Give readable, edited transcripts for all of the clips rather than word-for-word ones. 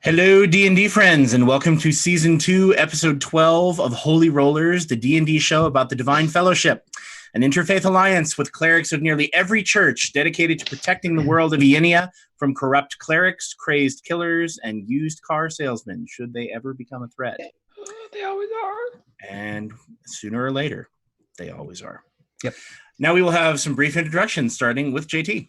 Hello, D&D friends, and welcome to Season 2, Episode 12 of Holy Rollerz, the D&D show about the Divine Fellowship, an interfaith alliance with clerics of nearly every church dedicated to protecting the world of Ienia from corrupt clerics, crazed killers, and used car salesmen, should they ever become a threat. They always are. And sooner or later, they always are. Yep. Now we will have some brief introductions, starting with JT.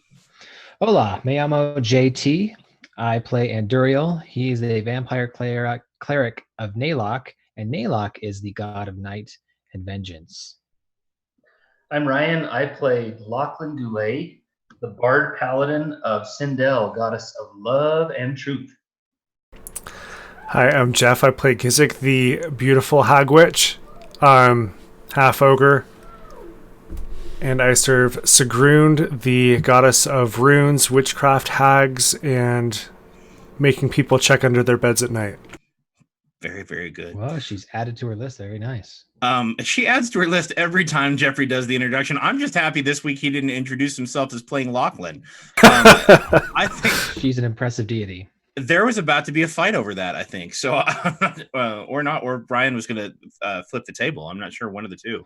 Hola, me llamo JT. I play Anduriel. He is a vampire cleric of Naylock, and Naylock is the god of night and vengeance. I'm Ryan. I play Lachlan Goulet, the bard paladin of Sindel, goddess of love and truth. Hi, I'm Jeff. I play Gizik, the beautiful hag witch, half ogre, and I serve Sigrund, the goddess of runes, witchcraft, hags, and making people check under their beds at night. Very, very good. Well, she's added to her list. Very nice. She adds to her list every time Jeffrey does the introduction. I'm just happy this week he didn't introduce himself as playing Lachlan. I think she's an impressive deity. There was about to be a fight over that, I think. So, or Brian was going to flip the table. I'm not sure, one of the two.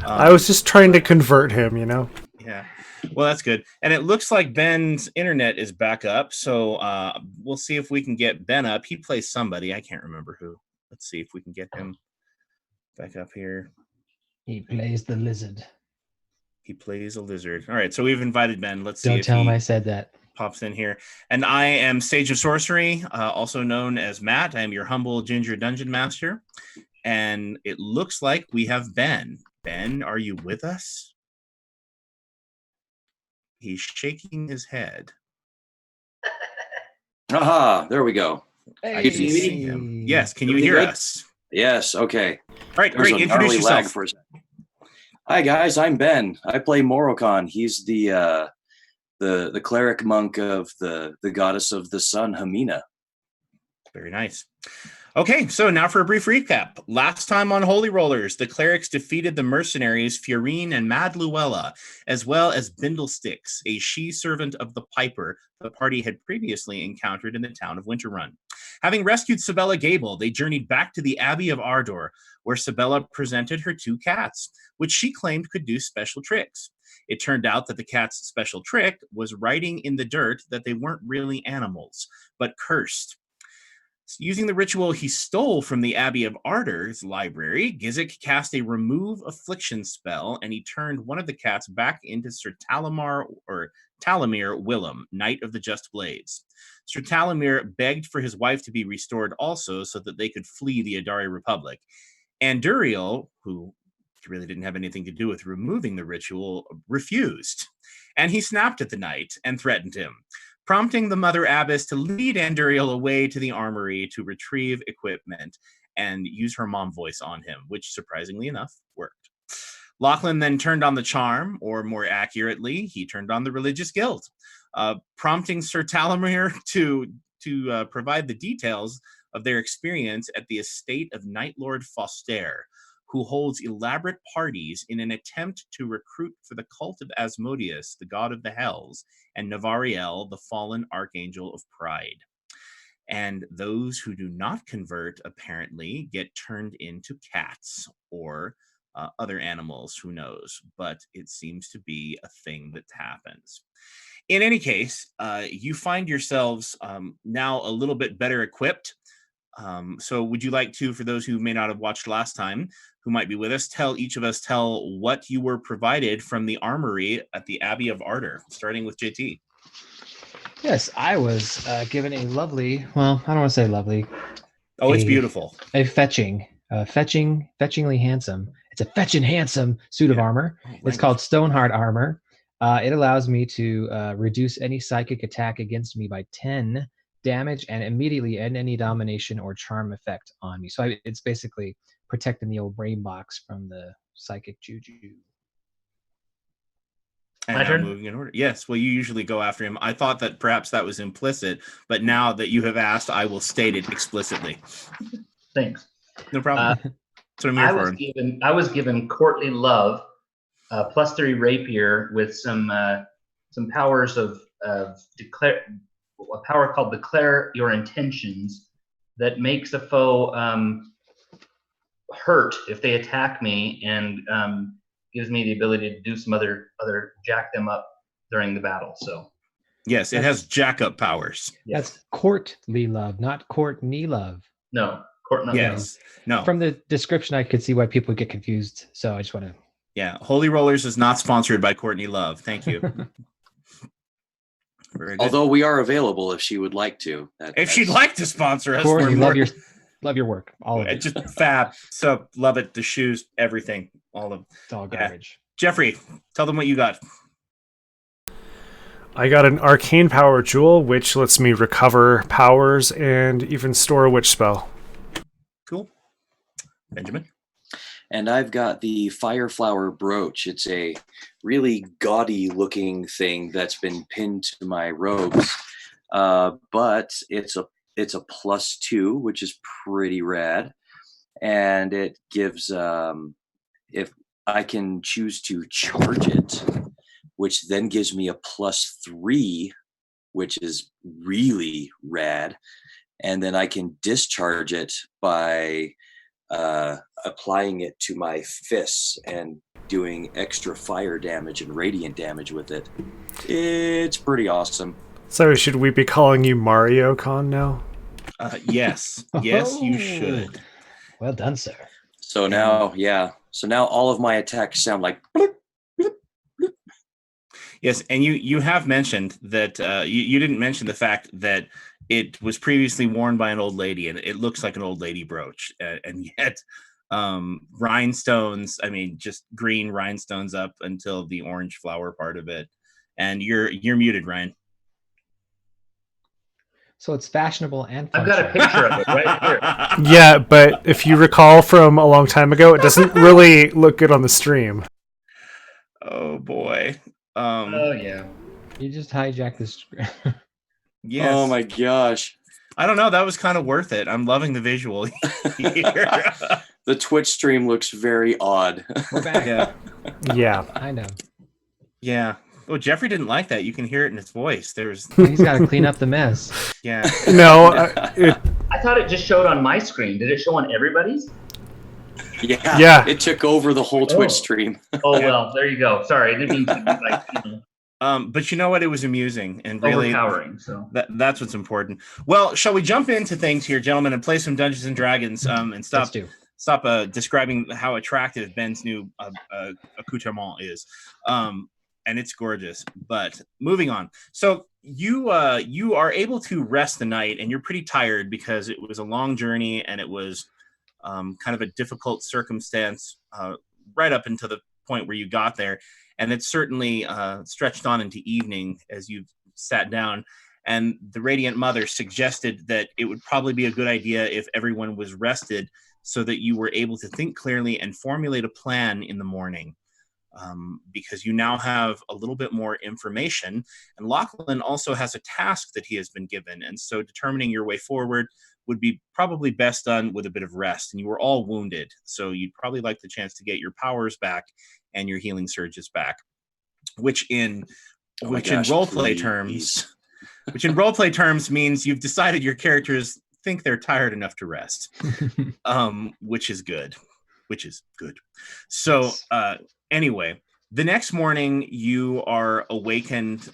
I was just trying to convert him, you know? Yeah. Well, that's good. And it looks like Ben's internet is back up. So we'll see if we can get Ben up. He plays somebody. I can't remember who. Let's see if we can get him back up here. He plays the lizard. He plays a lizard. All right. So we've invited Ben. Let's see. Don't tell him I said that. Pops in here. And I am Sage of Sorcery, also known as Matt. I am your humble ginger dungeon master. And it looks like we have Ben. Ben, are you with us? He's shaking his head. Aha, there we go. Hey. I can see him. Yes, can you hear us? Yes, okay. All right, great. Introduce yourself. Hi guys, I'm Ben. I play Morokon. He's the cleric monk of the goddess of the sun, Hamina. Very nice. Okay, so now for a brief recap. Last time on Holy Rollerz, the clerics defeated the mercenaries Fiorine and Mad Luella, as well as Bindlesticks, a she-servant of the Piper the party had previously encountered in the town of Winterrun. Having rescued Sabella Gable, they journeyed back to the Abbey of Ardor, where Sabella presented her two cats, which she claimed could do special tricks. It turned out that the cat's special trick was writing in the dirt that they weren't really animals, but cursed. Using the ritual he stole from the Abbey of Ardor's library, Gizik cast a remove affliction spell, and he turned one of the cats back into Sir Talamir Willem, Knight of the Just Blades. Sir Talamir begged for his wife to be restored also, so that they could flee the Adari Republic. Anduriel, who really didn't have anything to do with removing the ritual, refused. And he snapped at the knight and threatened him, prompting the Mother Abbess to lead Anduriel away to the armory to retrieve equipment and use her mom voice on him, which surprisingly enough worked. Lachlan then turned on the charm, or more accurately, he turned on the religious guilt, prompting Sir Talamir to provide the details of their experience at the estate of Night Lord Foster, who holds elaborate parties in an attempt to recruit for the cult of Asmodeus, the god of the hells, and Navariel, the fallen archangel of pride. And those who do not convert, apparently, get turned into cats or other animals, who knows? But it seems to be a thing that happens. In any case, you find yourselves now a little bit better equipped. So would you like to, for those who may not have watched last time, who might be with us, each of us tell what you were provided from the armory at the Abbey of Ardor, starting with JT. Yes, I was given a lovely, well, I don't want to say lovely. Oh, it's beautiful. A fetchingly handsome. It's a fetching handsome suit of armor. It's called Stoneheart armor. It allows me to reduce any psychic attack against me by 10 damage and immediately end any domination or charm effect on me. So it's basically protecting the old brain box from the psychic juju. And now moving in order. Yes, well, you usually go after him. I thought that perhaps that was implicit, but now that you have asked, I will state it explicitly. Thanks. No problem. That's what I'm here for. I was given courtly love, +3 rapier with some powers of declare, a power called declare your intentions, that makes a foe hurt if they attack me, and gives me the ability to do some other jack them up during the battle. So Yes, it has jack-up powers. yes. That's courtly love, not Courtney love. No, court not Yes. No. From the description, I could see why people get confused. So I just want to. Yeah. Holy Rollerz is not sponsored by Courtney Love. Thank you. Very good. Although we are available if she would like to. If she'd like to sponsor us, Courtney, we're love your work. All of it. just fab. So love it. The shoes, everything, all of. It's all garbage. Jeffrey, tell them what you got. I got an arcane power jewel, which lets me recover powers and even store a witch spell. Cool. Benjamin. And I've got the Fireflower brooch. It's a really gaudy looking thing that's been pinned to my robes. But it's a +2, which is pretty rad. And it gives, if I can choose to charge it, which then gives me a +3, which is really rad. And then I can discharge it by applying it to my fists and doing extra fire damage and radiant damage with it. It's pretty awesome. So should we be calling you Mario Con now? Yes. Yes, you should. Well done, sir. So now, So now all of my attacks sound like. Yes, and you have mentioned that you didn't mention the fact that it was previously worn by an old lady, and it looks like an old lady brooch, and yet rhinestones. I mean, just green rhinestones up until the orange flower part of it. And you're muted, Ryan. So it's fashionable and I've got a picture of it right here. Yeah, but if you recall from a long time ago, it doesn't really look good on the stream. Oh boy. Oh yeah. You just hijacked this. Yes. Oh my gosh. I don't know. That was kind of worth it. I'm loving the visual here. The Twitch stream looks very odd. We're back. Yeah. Yeah. I know. Yeah. Oh, Jeffrey didn't like that. You can hear it in his voice. There's, He's got to clean up the mess. yeah. No, I thought it just showed on my screen. Did it show on everybody's? Yeah. It took over the whole Twitch stream. Oh well, there you go. Sorry, I didn't mean to be like, But you know what? It was amusing and really overpowering. So that's what's important. Well, shall we jump into things here, gentlemen, and play some Dungeons and Dragons? And stop describing how attractive Ben's new accoutrement is. And it's gorgeous. But moving on. So you are able to rest the night, and you're pretty tired because it was a long journey and it was kind of a difficult circumstance right up until the point where you got there. And it's certainly stretched on into evening as you've sat down. And the Radiant Mother suggested that it would probably be a good idea if everyone was rested so that you were able to think clearly and formulate a plan in the morning. Because you now have a little bit more information. And Lachlan also has a task that he has been given. And so determining your way forward would be probably best done with a bit of rest. And you were all wounded, so you'd probably like the chance to get your powers back and your healing surges back, which in roleplay terms means you've decided your characters think they're tired enough to rest, which is good. So anyway, the next morning you are awakened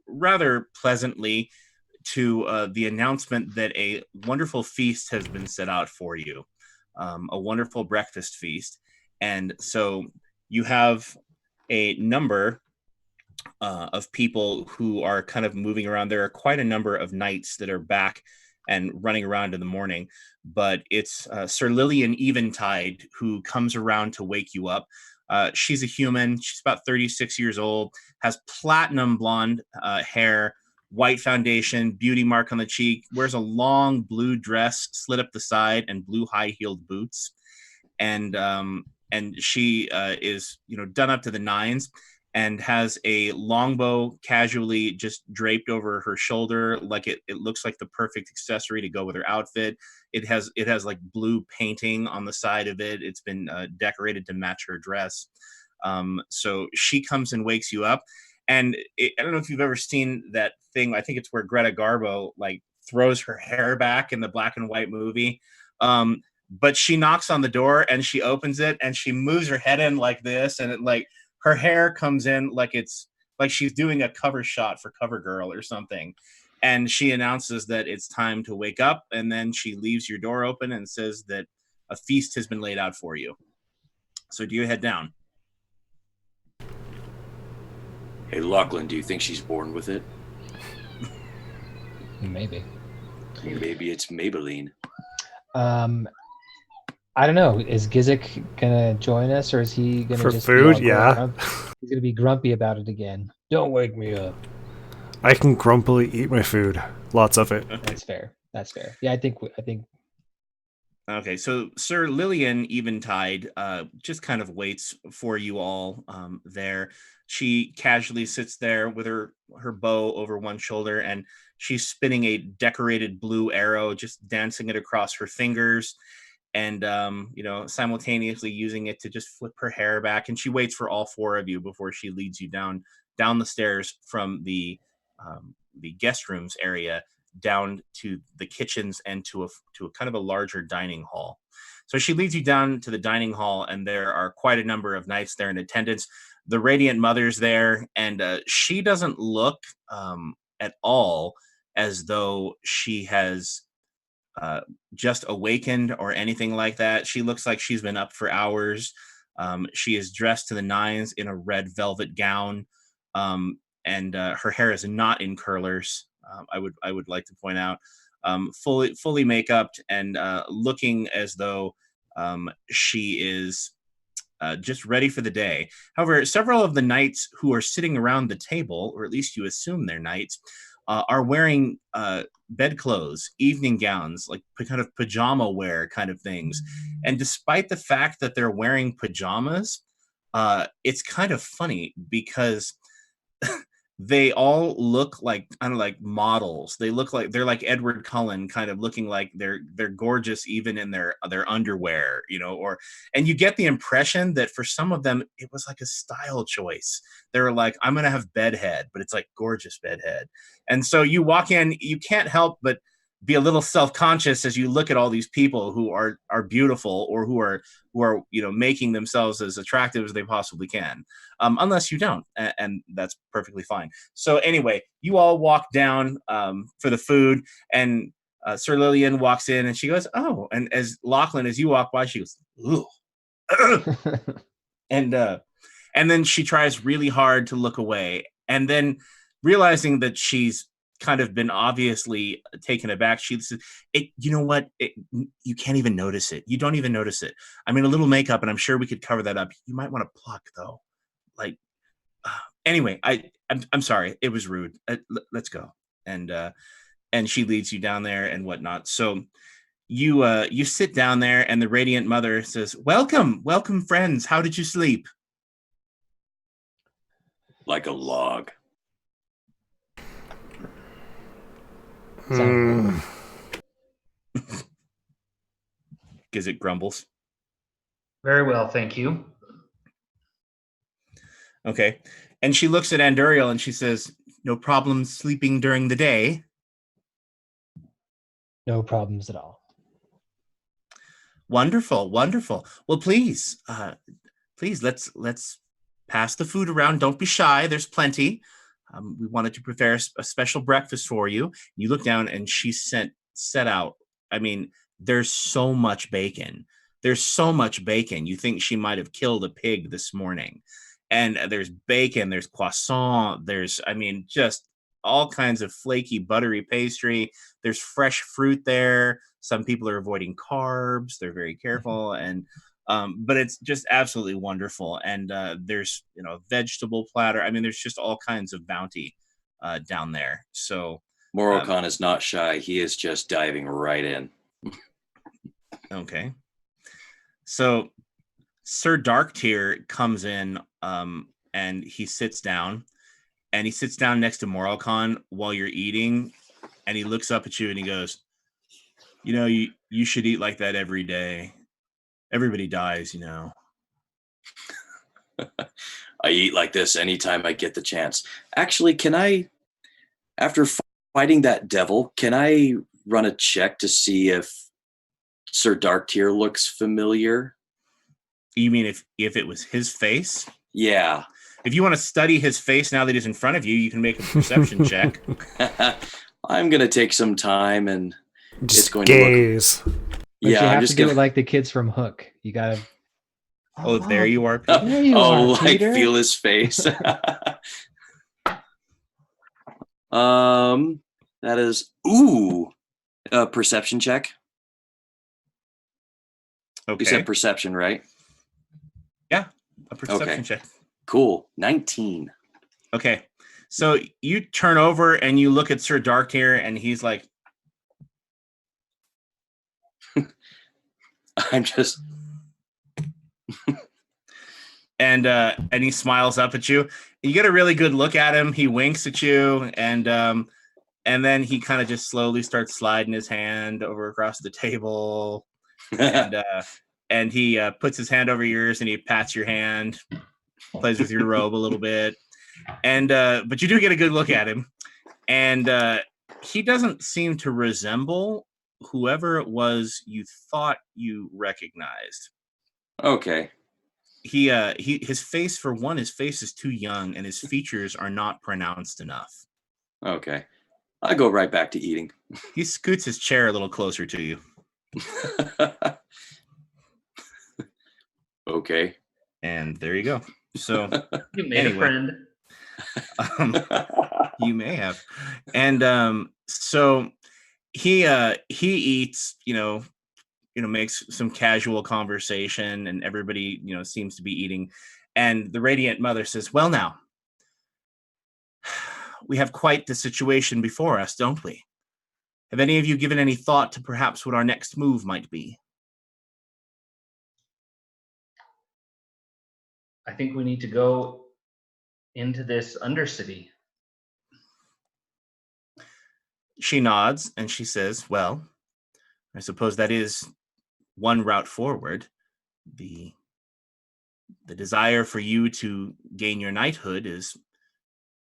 rather pleasantly to the announcement that a wonderful feast has been set out for you, a wonderful breakfast feast. And so you have a number of people who are kind of moving around. There are quite a number of knights that are back and running around in the morning, but it's Sir Lillian Eventide who comes around to wake you up. She's a human. She's about 36 years old, has platinum blonde hair, white foundation, beauty mark on the cheek, wears a long blue dress slit up the side and blue high-heeled boots. And she is, done up to the nines and has a longbow casually just draped over her shoulder. Like it looks like the perfect accessory to go with her outfit. It has like blue painting on the side of it. It's been decorated to match her dress. So she comes and wakes you up. And I don't know if you've ever seen that thing. I think it's where Greta Garbo like throws her hair back in the black and white movie. But she knocks on the door and she opens it and she moves her head in like this, and it, like her hair comes in like it's like she's doing a cover shot for CoverGirl or something. And she announces that it's time to wake up, and then she leaves your door open and says that a feast has been laid out for you. So do you head down? Hey, Lachlan, do you think she's born with it? Maybe. Maybe it's Maybelline. I don't know. Is Gizik gonna join us, or is he gonna For just food? be all Yeah. grumpy? He's gonna be grumpy about it again. Don't wake me up. I can grumpily eat my food. Lots of it. That's fair. That's fair. Yeah, I think. Okay, so Sir Lillian Eventide just kind of waits for you all there. She casually sits there with her bow over one shoulder, and she's spinning a decorated blue arrow, just dancing it across her fingers, and simultaneously using it to just flip her hair back. And she waits for all four of you before she leads you down the stairs from the guest rooms area down to the kitchens and to a kind of a larger dining hall. So she leads you down to the dining hall, and there are quite a number of knights there in attendance. The Radiant Mother's there, and she doesn't look at all as though she has just awakened or anything like that. She looks like she's been up for hours. She is dressed to the nines in a red velvet gown, and her hair is not in curlers. I would like to point out, fully make-upped and looking as though she is just ready for the day. However, several of the knights who are sitting around the table, or at least you assume they're knights, are wearing bedclothes, evening gowns, like kind of pajama wear kind of things. And despite the fact that they're wearing pajamas, it's kind of funny because they all look like kind of like models. They look like they're like Edward Cullen, kind of looking like they're gorgeous even in their underwear, and you get the impression that for some of them it was like a style choice. They're like, I'm gonna have bedhead, but it's like gorgeous bedhead. And so you walk in, you can't help but be a little self-conscious as you look at all these people who are beautiful, or who are making themselves as attractive as they possibly can, unless you don't, and that's perfectly fine. So anyway, you all walk down for the food, and Sir Lillian walks in and she goes, oh, and as Lachlan, as you walk by, she goes, ooh. and then she tries really hard to look away, and then realizing that she's kind of been obviously taken aback, she says, you know what, you can't even notice it. You don't even notice it. I mean, a little makeup, and I'm sure we could cover that up. You might want to pluck though. Like, anyway, I'm sorry, it was rude. Let's go. And she leads you down there and whatnot. So you sit down there, and the Radiant Mother says, welcome friends, how did you sleep? Like a log. Gizik grumbles. Very well, thank you. Okay. And she looks at Anduriel and she says, no problems sleeping during the day? No problems at all. Wonderful. Well, please, let's pass the food around. Don't be shy. There's plenty. We wanted to prepare a special breakfast for you. You look down, and she set out. I mean, there's so much bacon. You think she might have killed a pig this morning. And there's bacon, there's croissant, there's, just all kinds of flaky, buttery pastry. There's fresh fruit there. Some people are avoiding carbs. They're very careful. And but it's just absolutely wonderful. And there's vegetable platter. There's just all kinds of bounty down there. So Moroccan is not shy. He is just diving right in. Okay. So Sir Darktear comes in, and he sits down next to Moroccan while you're eating, and he looks up at you and he goes, you should eat like that every day. Everybody dies, I eat like this anytime I get the chance. Actually, can I, after fighting that devil, can I run a check to see if Sir Darktear looks familiar? You mean if it was his face? Yeah. If you want to study his face now that he's in front of you, you can make a perception check. I'm going to take some time and Just it's going gaze. to look. But Yeah, you I'm have just to do going it like the kids from Hook. You gotta. Oh, there you are. There you are, like Peter. feel his face. That is a perception check. Okay. You said perception, right? Yeah, a perception Okay. check. Cool. 19. Okay. So you turn over and you look at Sir Darktear, and he's like, I'm just and he smiles up at you. You get a really good look at him. He winks at you, and then he kind of just slowly starts sliding his hand over across the table, and he puts his hand over yours, and he pats your hand, plays with your robe a little bit, and but you do get a good look at him, and he doesn't seem to resemble whoever it was you thought you recognized. Okay. His face, for one, his face is too young, and his features are not pronounced enough. Okay. I go right back to eating. He scoots his chair a little closer to you. Okay. And there you go. So You made Anyway. a friend. You may have. And so he eats, makes some casual conversation, and everybody, seems to be eating. And the Radiant Mother says, "Well, now, we have quite the situation before us, don't we? Have any of you given any thought to perhaps what our next move might be?" I think we need to go into this Undercity. She nods and she says, "Well, I suppose that is one route forward. The desire for you to gain your knighthood is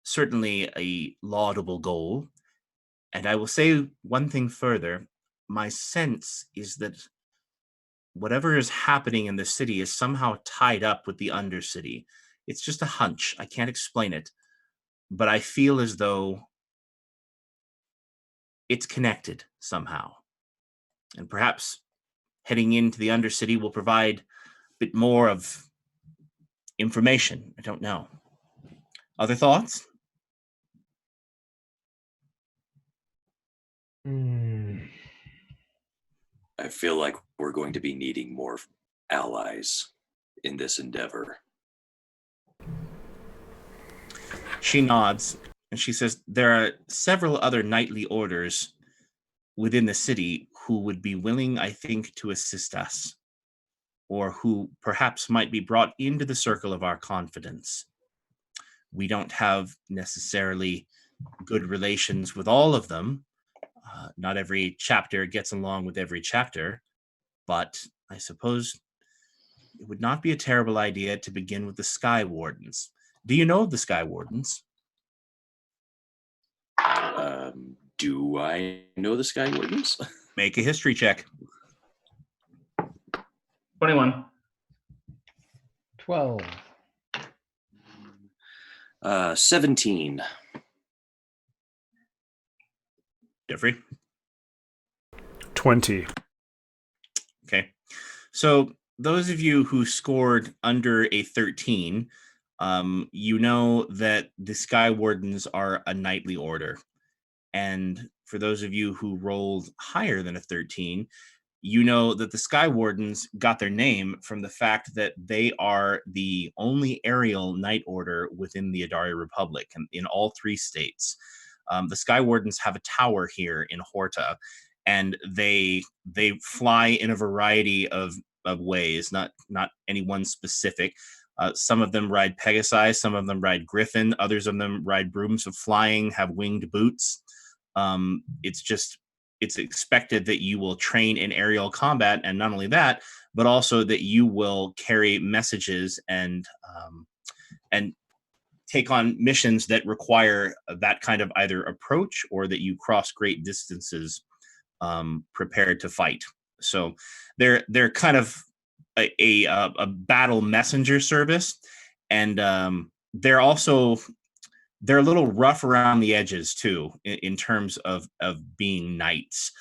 certainly a laudable goal. And I will say one thing further. My sense is that whatever is happening in the city is somehow tied up with the Undercity. It's just a hunch. I can't explain it. But I feel as though it's connected somehow. And perhaps heading into the Undercity will provide a bit more of information. I don't know. Other thoughts?" I feel like we're going to be needing more allies in this endeavor. She nods and she says, "There are several other knightly orders within the city who would be willing, I think, to assist us, or who perhaps might be brought into the circle of our confidence. We don't have necessarily good relations with all of them. Not every chapter gets along with every chapter, but I suppose it would not be a terrible idea to begin with the Sky Wardens. Do you know of the Sky Wardens?" Do I know the Sky Wardens? Make a history check. 21. 12. 17. Jeffrey? 20. Okay. So those of you who scored under a 13, you know that the Sky Wardens are a knightly order. And for those of you who rolled higher than a 13, you know that the Sky Wardens got their name from the fact that they are the only aerial knight order within the Adari Republic and in all 3 states. The Sky Wardens have a tower here in Horta, and they fly in a variety of ways, not any one specific. Some of them ride Pegasi, some of them ride Griffin, others of them ride brooms of flying, have winged boots. It's expected that you will train in aerial combat, and not only that, but also that you will carry messages and take on missions that require that kind of either approach or that you cross great distances prepared to fight. So they're kind of a battle messenger service, and they're a little rough around the edges too in terms of being knights.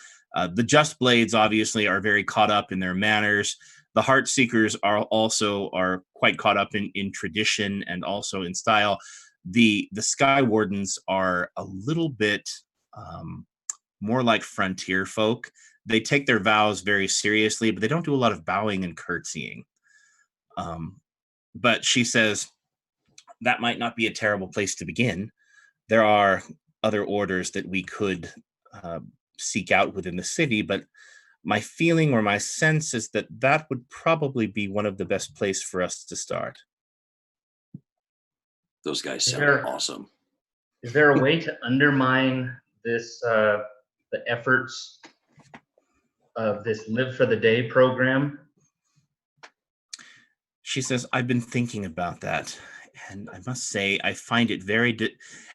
The Just Blades obviously are very caught up in their manners. The Heart Seekers are quite caught up in tradition and also in style. The Sky Wardens are a little bit more like frontier folk. They take their vows very seriously, but they don't do a lot of bowing and curtsying. But she says that might not be a terrible place to begin. There are other orders that we could seek out within the city, but my feeling or my sense is that would probably be one of the best places for us to start. Those guys sound awesome. Is there a way to undermine this, the efforts of this Live for the Day program? She says, I've been thinking about that, and I must say I find it very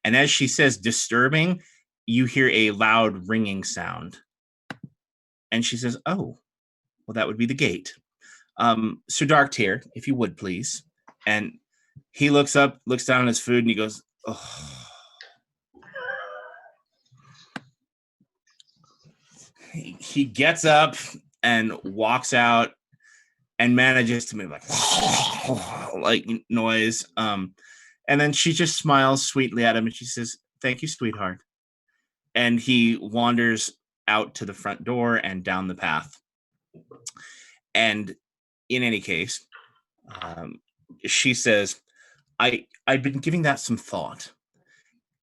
and as she says disturbing, you hear a loud ringing sound. And she says, oh, well, that would be the gate. Sir Darktear, if you would, please. And he looks up, looks down on his food, and he goes, oh. He gets up and walks out and manages to make like noise. And then she just smiles sweetly at him and she says, thank you, sweetheart. And he wanders out to the front door and down the path. And in any case, she says, I've been giving that some thought.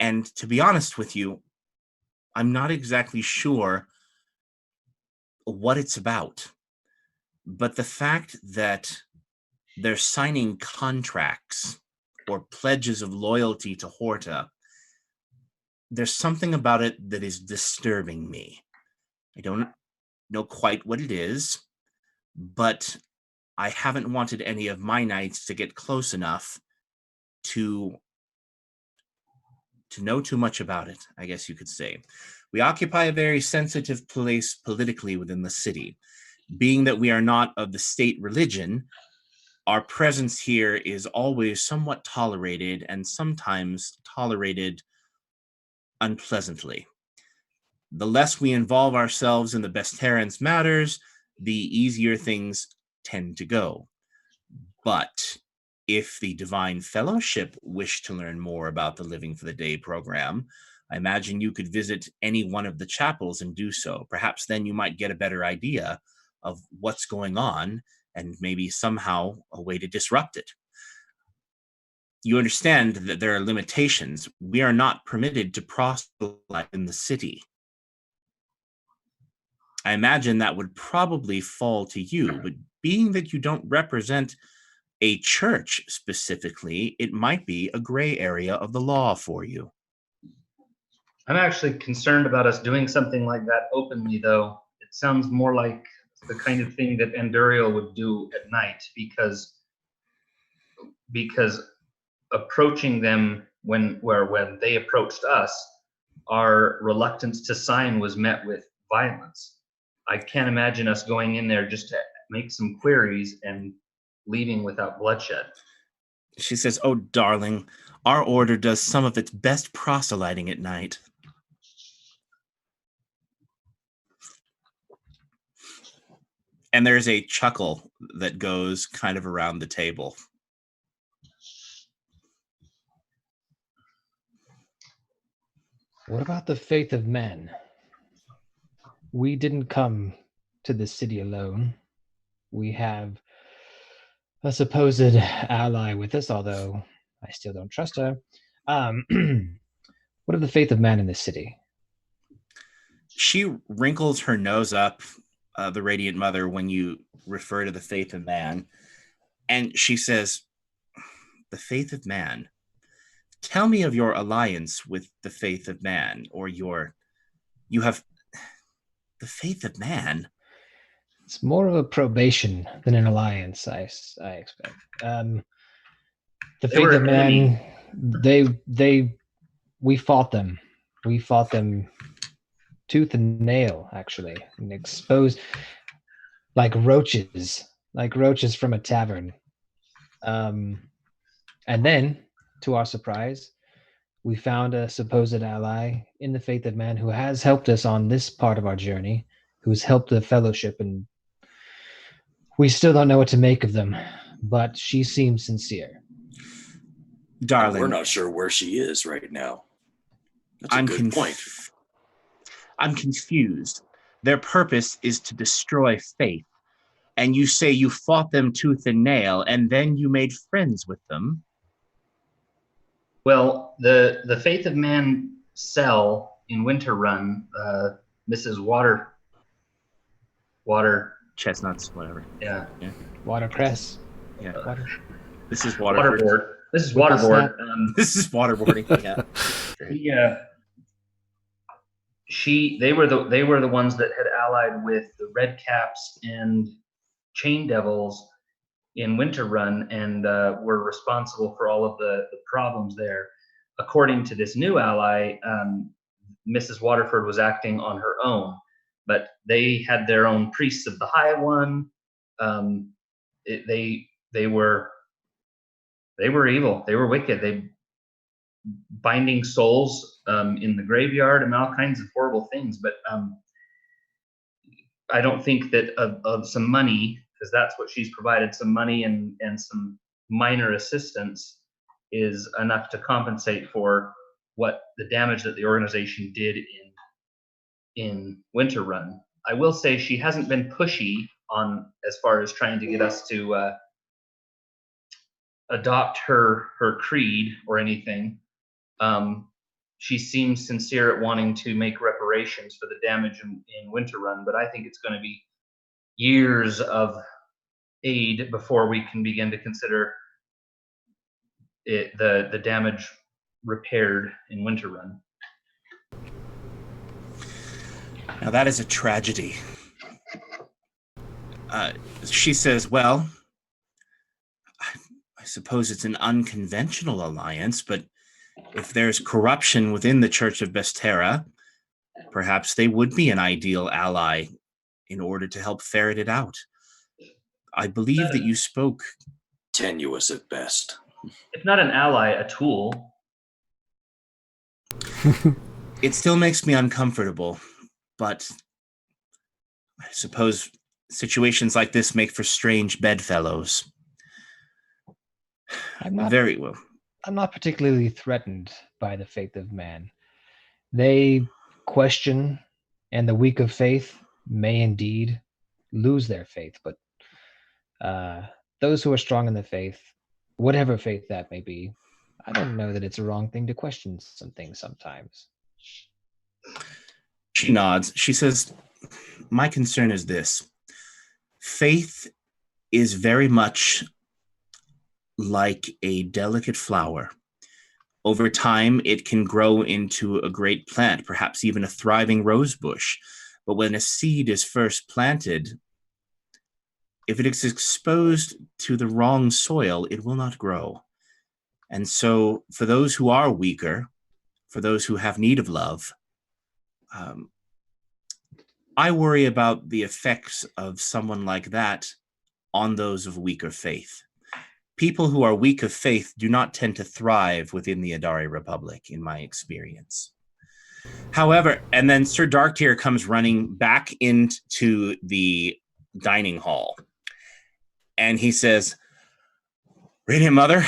And to be honest with you, I'm not exactly sure what it's about. But the fact that they're signing contracts or pledges of loyalty to Horta, there's something about it that is disturbing me. I don't know quite what it is, but I haven't wanted any of my knights to get close enough to know too much about it, I guess you could say. We occupy a very sensitive place politically within the city. Being that we are not of the state religion, our presence here is always somewhat tolerated and sometimes tolerated unpleasantly. The less we involve ourselves in the Besterans matters, the easier things tend to go. But if the Divine Fellowship wish to learn more about the Living for the Day program, I imagine you could visit any one of the chapels and do so. Perhaps then you might get a better idea of what's going on and maybe somehow a way to disrupt it. You understand that there are limitations. We are not permitted to proselyte in the city. I imagine that would probably fall to you, but being that you don't represent a church specifically, it might be a gray area of the law for you. I'm actually concerned about us doing something like that openly, though. It sounds more like the kind of thing that Anduriel would do at night, because approaching them when they approached us, our reluctance to sign was met with violence. I can't imagine us going in there just to make some queries and leaving without bloodshed. She says, oh, darling, our order does some of its best proselyting at night. And there's a chuckle that goes kind of around the table. What about the faith of men? We didn't come to this city alone. We have a supposed ally with us, although I still don't trust her. What of the faith of man in this city? She wrinkles her nose up, the Radiant Mother, when you refer to the faith of man. And she says, the faith of man. Tell me of your alliance with the faith of man, or you have the faith of man. It's more of a probation than an alliance, I expect. The faith of man We fought them. We fought them tooth and nail, actually, and exposed like roaches from a tavern. And then, to our surprise, we found a supposed ally in the faith of man who has helped us on this part of our journey, who's helped the fellowship, and we still don't know what to make of them, but she seems sincere. Darling, we're not sure where she is right now. That's a good point. I'm confused. Their purpose is to destroy faith. And you say you fought them tooth and nail, and then you made friends with them. Well, the Faith of Man cell in Winter Run, Mrs. Water Chestnuts, whatever. Yeah. Watercress. Yeah. Water. This is waterboard. This is waterboard. This is waterboarding. Yeah. They were the ones that had allied with the Red Caps and Chain Devils in Winter Run, and were responsible for all of the problems there. According to this new ally, Mrs. Waterford was acting on her own, but they had their own priests of the High One. They were evil. They were wicked. They binding souls in the graveyard and all kinds of horrible things. But I don't think that of some money, because that's what she's provided, some money and some minor assistance is enough to compensate for what the damage that the organization did in Winter Run. I will say she hasn't been pushy on as far as trying to get us to adopt her creed or anything. She seems sincere at wanting to make reparations for the damage in Winter Run, but I think it's going to be years of aid before we can begin to consider the damage repaired in Winter Run. Now that is a tragedy. She says, well, I suppose it's an unconventional alliance, but if there's corruption within the Church of Bestera, perhaps they would be an ideal ally in order to help ferret it out. I believe that you spoke... Tenuous at best. If not an ally, a tool. It still makes me uncomfortable, but I suppose situations like this make for strange bedfellows. Very well. I'm not particularly threatened by the faith of man. They question, and the weak of faith may indeed lose their faith, but those who are strong in the faith, whatever faith that may be, I don't know that it's a wrong thing to question some things sometimes. She nods. She says, my concern is this. Faith is very much like a delicate flower. Over time, it can grow into a great plant, perhaps even a thriving rose bush. But when a seed is first planted, if it is exposed to the wrong soil, it will not grow. And so for those who are weaker, for those who have need of love, I worry about the effects of someone like that on those of weaker faith. People who are weak of faith do not tend to thrive within the Adari Republic, in my experience. However, and then Sir Darktear comes running back into the dining hall, and he says, Radiant Mother,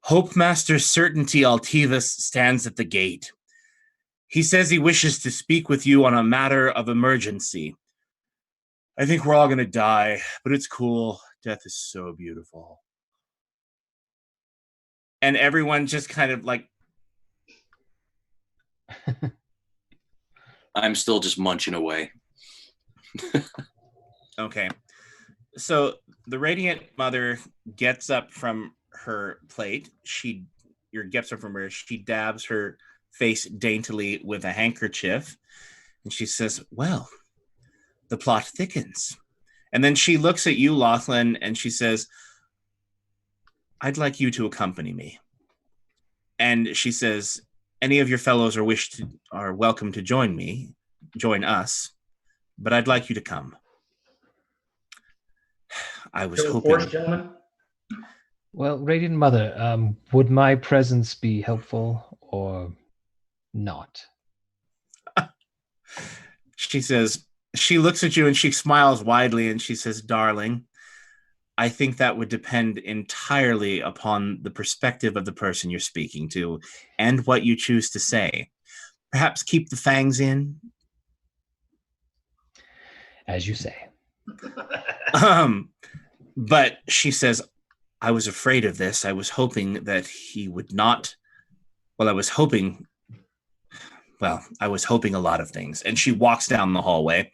Hope Master Certainty Altivus stands at the gate. He says he wishes to speak with you on a matter of emergency. I think we're all going to die, but it's cool. Death is so beautiful. And everyone just kind of like... I'm still just munching away. Okay. So the Radiant Mother gets up from her plate. She dabs her face daintily with a handkerchief. And she says, well, the plot thickens. And then she looks at you, Laughlin, and she says, I'd like you to accompany me. And she says, any of your fellows are welcome to join us, but I'd like you to come. I was Show of hoping. force, gentlemen. Well, Radiant Mother, would my presence be helpful or not? She says, she looks at you and she smiles widely and she says, darling, I think that would depend entirely upon the perspective of the person you're speaking to and what you choose to say. Perhaps keep the fangs in. As you say. But she says, I was afraid of this. I was hoping that he would not. Well, I was hoping a lot of things. And she walks down the hallway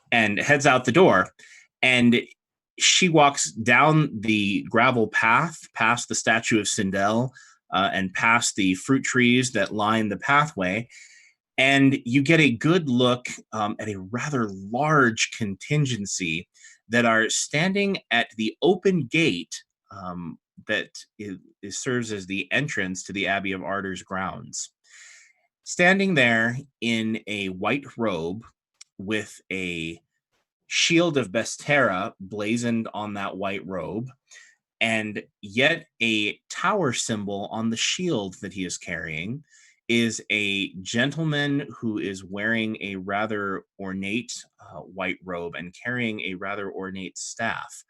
and heads out the door. And she walks down the gravel path past the statue of Sindel and past the fruit trees that line the pathway. And you get a good look at a rather large contingency that are standing at the open gate that serves as the entrance to the Abbey of Ardor's grounds. Standing there in a white robe with a shield of Bestera blazoned on that white robe, and yet a tower symbol on the shield that he is carrying, is a gentleman who is wearing a rather ornate white robe and carrying a rather ornate staff,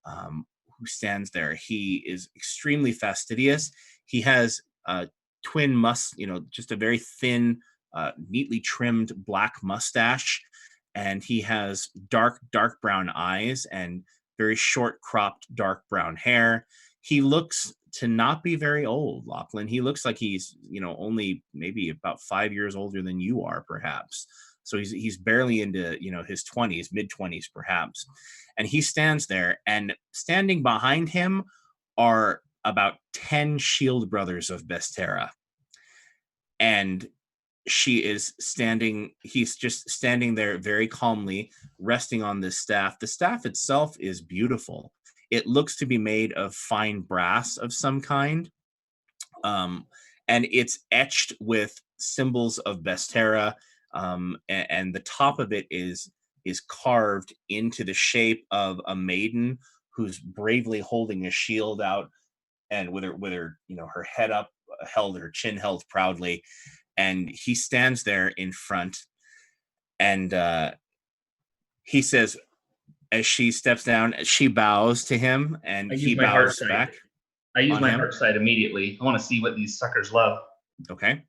who stands there. He is extremely fastidious. He has twin just a very thin, neatly trimmed black mustache, and he has dark brown eyes and very short cropped dark brown hair. He looks to not be very old, Lachlan. He looks like he's, only maybe about 5 years older than you are, perhaps. So he's barely into, his 20s, mid-20s, perhaps. And he stands there, and standing behind him are about 10 shield brothers of Bestera. And he's just standing there very calmly, resting on this staff. The staff itself is beautiful. It looks to be made of fine brass of some kind. And it's etched with symbols of Bestera. And the top of it is carved into the shape of a maiden who's bravely holding a shield out, and with her her head up, her chin held proudly. And he stands there in front, and he says, as she steps down, she bows to him, and he bows back. I use my heart sight immediately. I want to see what these suckers love. Okay.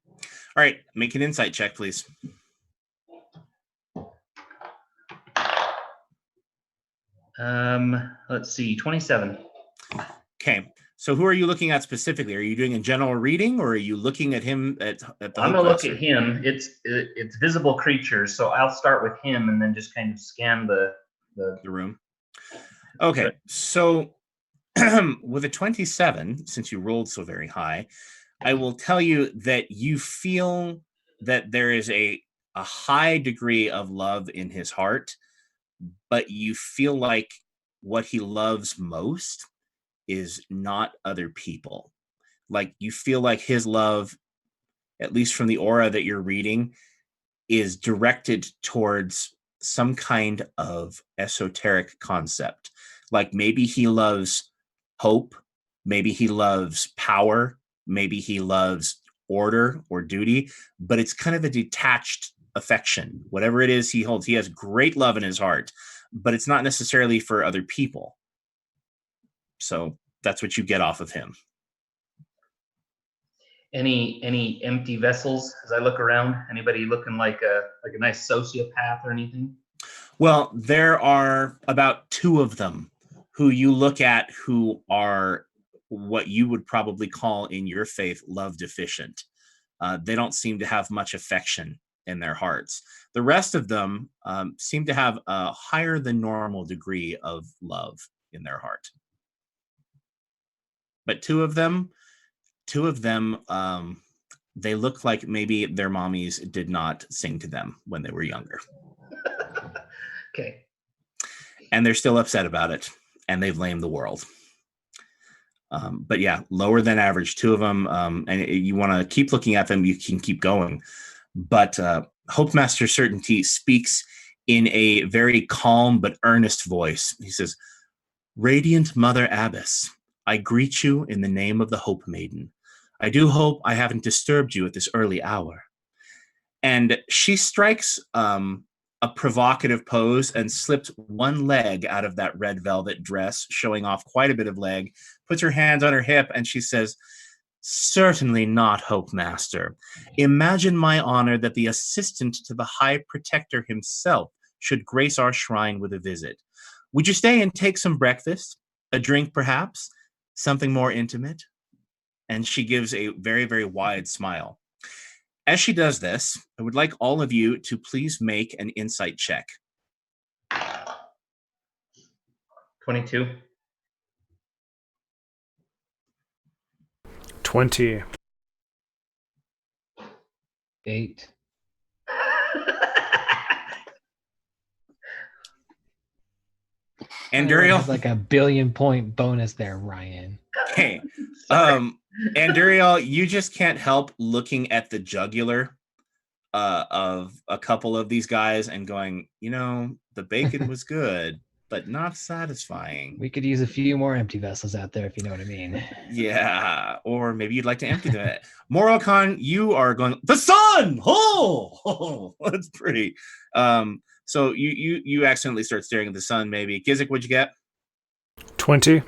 All right. Make an insight check, please. Let's see, 27. Okay. So who are you looking at specifically? Are you doing a general reading, or are you looking at him at the I'm going to look at him. It's visible creatures, so I'll start with him and then just kind of scan the room. Okay. So with a 27, since you rolled so very high, I will tell you that you feel that there is a high degree of love in his heart, but you feel like what he loves most is not other people. Like, you feel like his love, at least from the aura that you're reading, is directed towards some kind of esoteric concept. Like, maybe he loves hope, maybe he loves power, maybe he loves order or duty, but it's kind of a detached affection. Whatever it is he holds, he has great love in his heart, but it's not necessarily for other people. So that's what you get off of him. Any empty vessels as I look around? Anybody looking like a nice sociopath or anything? Well, there are about 2 of them who you look at who are what you would probably call in your faith love deficient. They don't seem to have much affection in their hearts. The rest of them seem to have a higher than normal degree of love in their heart. But 2 of them, they look like maybe their mommies did not sing to them when they were younger. Okay. And they're still upset about it, and they've blamed the world. But yeah, lower than average, two of them. And you want to keep looking at them, you can keep going. But Hope Master Certainty speaks in a very calm but earnest voice. He says, "Radiant Mother Abbess, I greet you in the name of the Hope Maiden. I do hope I haven't disturbed you at this early hour." And she strikes a provocative pose and slipped one leg out of that red velvet dress, showing off quite a bit of leg, puts her hands on her hip, and she says, "Certainly not, Hope Master. Imagine my honor that the assistant to the High Protector himself should grace our shrine with a visit. Would you stay and take some breakfast? A drink, perhaps? Something more intimate?" And she gives a very, very wide smile. As she does this, I would like all of you to please make an insight check. 22. 20. 8. Anduriel has like a 1 billion point bonus there, Ryan. Okay. Anduriel, you just can't help looking at the jugular of a couple of these guys and going, the bacon was good, but not satisfying. We could use a few more empty vessels out there, if you know what I mean. Yeah, or maybe you'd like to empty them. Morocon, you are going, the sun! Oh, that's pretty. So you accidentally start staring at the sun, maybe. Gizik, what'd you get? 20.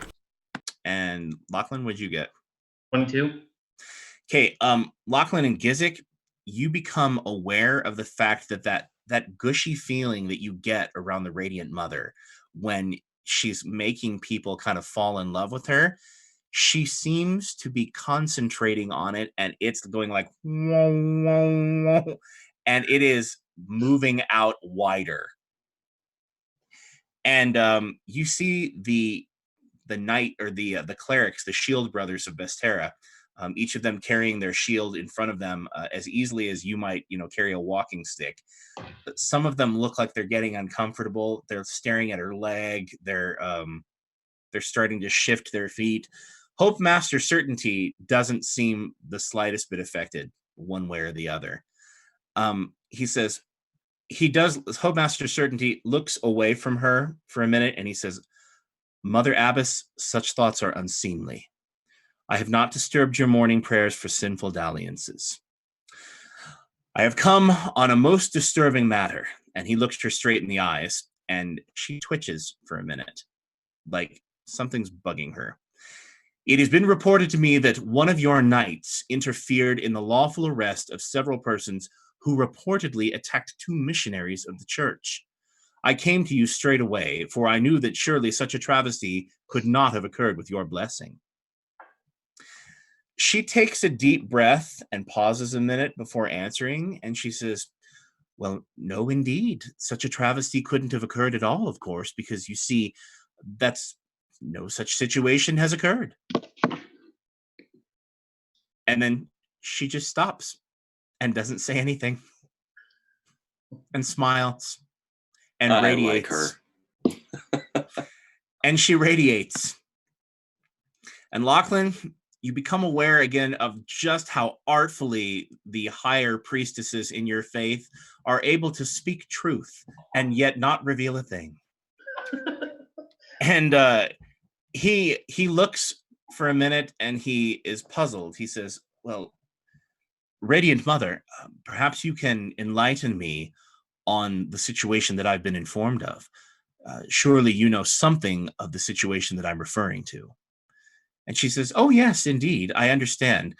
And Lachlan, what'd you get? 22. Okay, Lachlan and Gizik, you become aware of the fact that gushy feeling that you get around the Radiant Mother when she's making people kind of fall in love with her. She seems to be concentrating on it, and it's going like, whoa, whoa, whoa, and it is moving out wider. And you see the knight, or the clerics, the shield brothers of Bestera, each of them carrying their shield in front of them as easily as you might, carry a walking stick. But some of them look like they're getting uncomfortable. They're staring at her leg. They're starting to shift their feet. Hope Master Certainty doesn't seem the slightest bit affected one way or the other. He says, Hope Master Certainty looks away from her for a minute, and he says, "Mother Abbess, such thoughts are unseemly. I have not disturbed your morning prayers for sinful dalliances. I have come on a most disturbing matter." And he looks her straight in the eyes, and she twitches for a minute, like something's bugging her. "It has been reported to me that one of your knights interfered in the lawful arrest of several persons who reportedly attacked 2 missionaries of the church. I came to you straight away, for I knew that surely such a travesty could not have occurred with your blessing." She takes a deep breath and pauses a minute before answering, and she says, "Well, no, indeed. Such a travesty couldn't have occurred at all, of course, because you see, no such situation has occurred." And then she just stops and doesn't say anything and smiles and radiates. Like her. And she radiates. And Lachlan, you become aware again of just how artfully the higher priestesses in your faith are able to speak truth and yet not reveal a thing. And he looks for a minute and he is puzzled. He says, "Well, Radiant Mother, perhaps you can enlighten me on the situation that I've been informed of. Surely you know something of the situation that I'm referring to." And she says, "Oh, yes, indeed. I understand.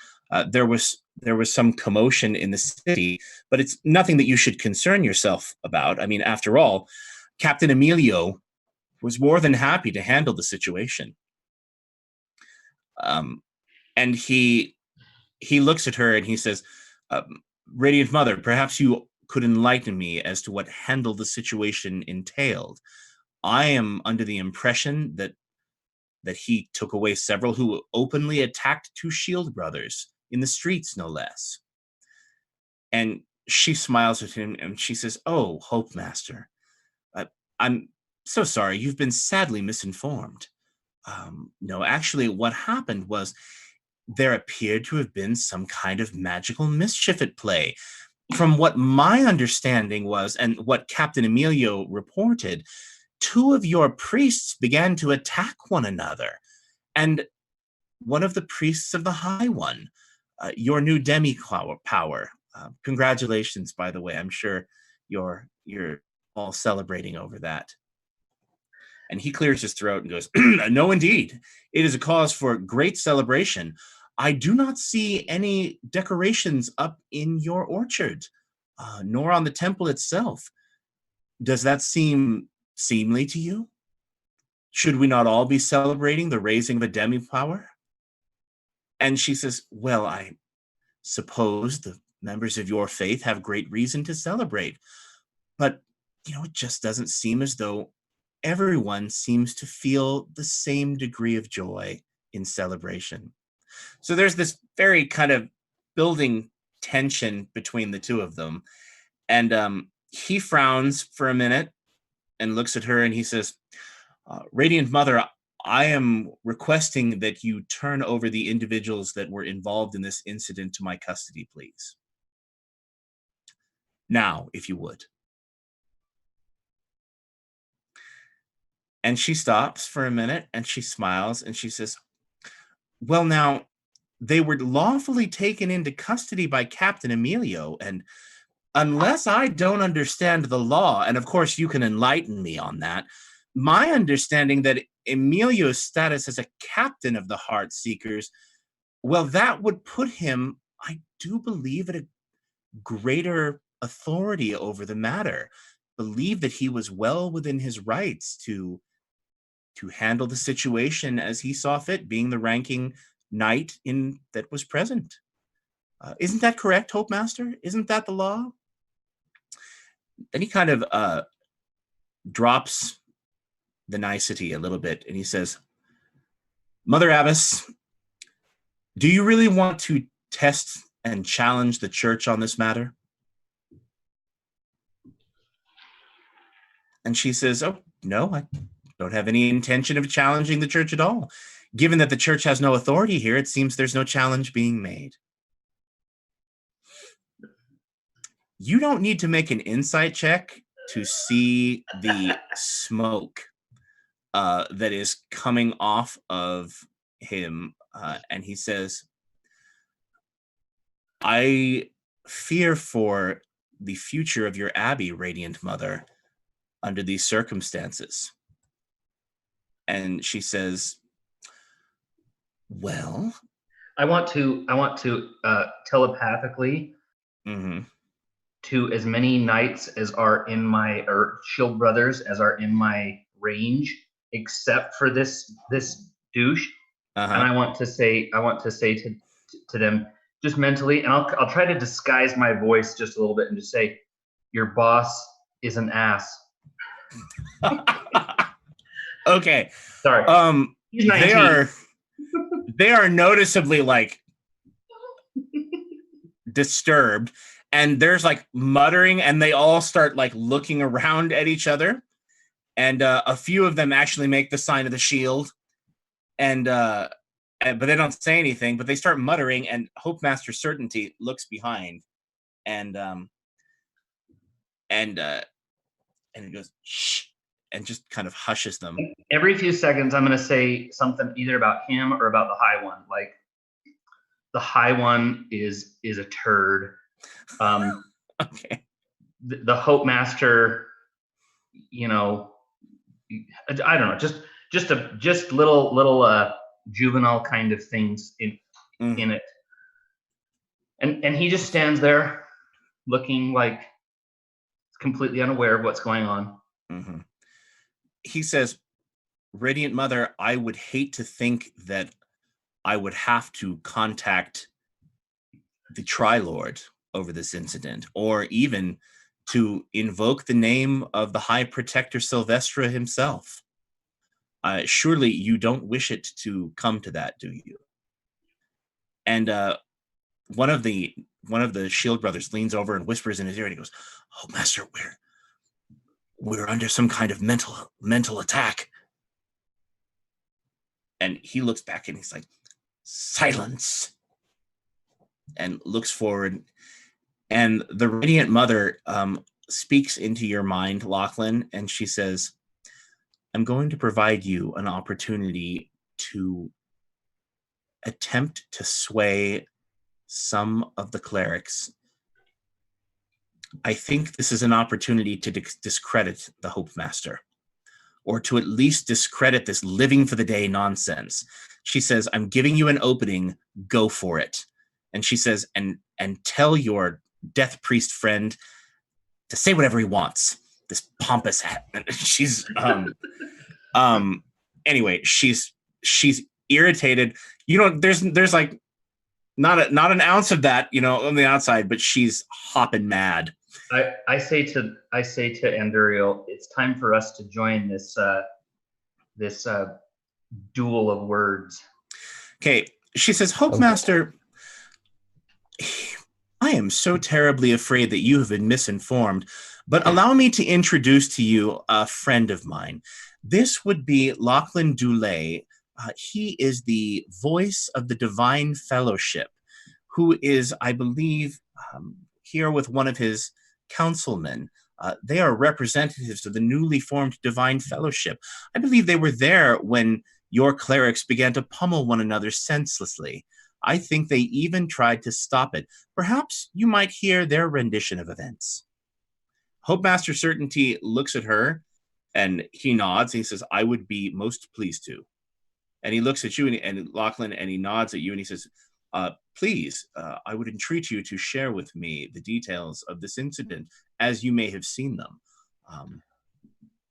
There was some commotion in the city, but it's nothing that you should concern yourself about. I mean, after all, Captain Emilio was more than happy to handle the situation." And he looks at her and he says, "Radiant Mother, perhaps you could enlighten me as to what handle the situation entailed. I am under the impression that he took away several who openly attacked 2 shield brothers in the streets, no less." And she smiles at him and she says, "Oh, Hope Master, I'm so sorry. You've been sadly misinformed. No, actually, what happened was there appeared to have been some kind of magical mischief at play. From what my understanding was, and what Captain Emilio reported, two of your priests began to attack one another. And one of the priests of the High One, your new power. Congratulations, by the way. I'm sure you're all celebrating over that. And he clears his throat and goes, no, indeed. It is a cause for great celebration. I do not see any decorations up in your orchard, nor on the temple itself. Does that seem seemly to you? Should we not all be celebrating the raising of a demi-power? And she says, well, I suppose the members of your faith have great reason to celebrate. But, it just doesn't seem as though everyone seems to feel the same degree of joy in celebration. So there's this very kind of building tension between the two of them. And he frowns for a minute and looks at her and he says, Radiant Mother, I am requesting that you turn over the individuals that were involved in this incident to my custody, please. Now, if you would. And she stops for a minute and she smiles and she says, well, now, they were lawfully taken into custody by Captain Emilio, and unless I don't understand the law, and of course you can enlighten me on that, my understanding that Emilio's status as a captain of the Heart Seekers, well, that would put him, I do believe, at a greater authority over the matter. Believe that he was well within his rights to handle the situation as he saw fit, being the ranking knight that was present. Isn't that correct, Hope Master? Isn't that the law? Then he kind of drops the nicety a little bit and he says, Mother Abbess, do you really want to test and challenge the church on this matter? And she says, oh, no, I don't have any intention of challenging the church at all. Given that the church has no authority here, it seems there's no challenge being made. You don't need to make an insight check to see the smoke that is coming off of him. And he says, I fear for the future of your abbey, Radiant Mother, under these circumstances. And she says, well, I want to telepathically to as many knights as are in my, or shield brothers as are in my range, except for this douche. And I want to say to them just mentally, and I'll try to disguise my voice just a little bit and just say, your boss is an ass. Okay. Sorry. He's 19. They are noticeably like disturbed, and there's like muttering, and they all start like looking around at each other, and a few of them actually make the sign of the shield, but they don't say anything, but they start muttering, and Hope Master Certainty looks behind, and it goes shh, and just kind of hushes them. Every few seconds, I'm going to say something either about him or about the High One. Like, the High One is a turd. Okay. The Hope Master, I don't know, just little juvenile kind of things in it. And he just stands there looking like completely unaware of what's going on. Mm-hmm. He says, Radiant Mother, I would hate to think that I would have to contact the Tri-Lord over this incident, or even to invoke the name of the High Protector Sylvestra himself. Surely you don't wish it to come to that, do you? And one of the Shield brothers leans over and whispers in his ear, and he goes, "Oh, Master, we're under some kind of mental attack." And he looks back and he's like, silence, and looks forward. And the Radiant Mother speaks into your mind, Lachlan, and she says, I'm going to provide you an opportunity to attempt to sway some of the clerics. I think this is an opportunity to discredit the Hope Master, or to at least discredit this living for the day nonsense. She says, I'm giving you an opening, go for it. And she says, and tell your death priest friend to say whatever he wants. This pompous she's anyway, she's irritated. There's like not an ounce of that, on the outside, but she's hopping mad. I say to Anduriel, it's time for us to join this duel of words. Okay, she says, Hope Master, I am so terribly afraid that you have been misinformed, but allow me to introduce to you a friend of mine. This would be Lachlan Dulé. He is the voice of the Divine Fellowship, who is, I believe, here with one of his councilmen. They are representatives of the newly formed Divine Fellowship. I believe they were there when your clerics began to pummel one another senselessly. I think they even tried to stop it. Perhaps you might hear their rendition of events. Hope Master Certainty looks at her, and he nods. And he says, I would be most pleased to. And he looks at you, and Lachlan, and he nods at you, and he says, please, I would entreat you to share with me the details of this incident, as you may have seen them.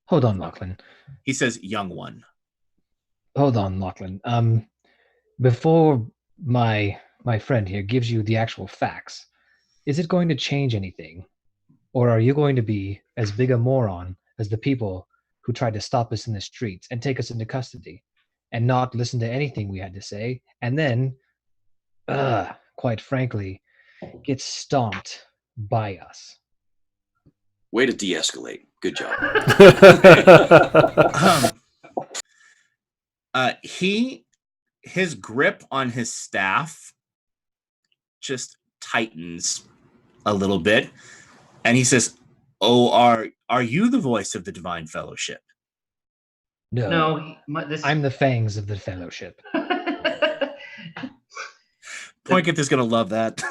Hold on, Lachlan. He says, young one. Hold on, Lachlan. Before my friend here gives you the actual facts, is it going to change anything? Or are you going to be as big a moron as the people who tried to stop us in the streets and take us into custody and not listen to anything we had to say, and then, quite frankly, get stomped by us? Way to de-escalate. Good job. His grip on his staff just tightens a little bit, and he says, oh, are you the voice of the Divine Fellowship? No, I'm the fangs of the Fellowship. Poinkett is going to love that.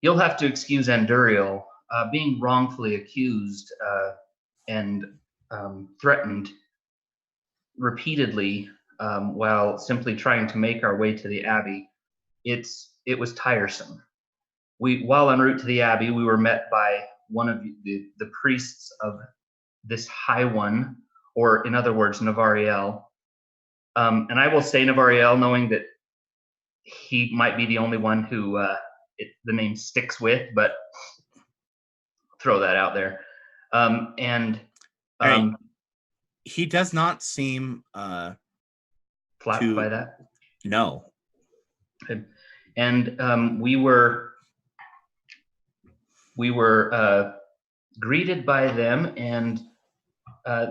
You'll have to excuse Anduriel. Being wrongfully accused and threatened repeatedly while simply trying to make our way to the Abbey, it was tiresome. While en route to the Abbey, we were met by one of the priests of this High One, or in other words, Navariel. And I will say Navariel, knowing that he might be the only one who the name sticks with, but throw that out there. He does not seem flattered by that. No. And we were greeted by them, and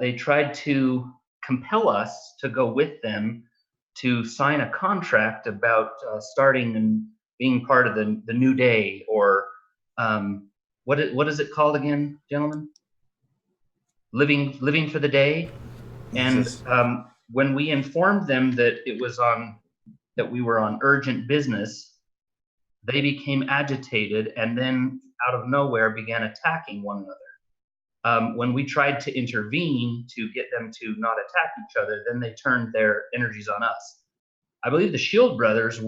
they tried to compel us to go with them to sign a contract about starting and being part of the new day, or what is it called again, gentlemen? Living for the day. And when we informed them that we were on urgent business, they became agitated and then out of nowhere began attacking one another. When we tried to intervene to get them to not attack each other, then they turned their energies on us. I believe the Shield Brothers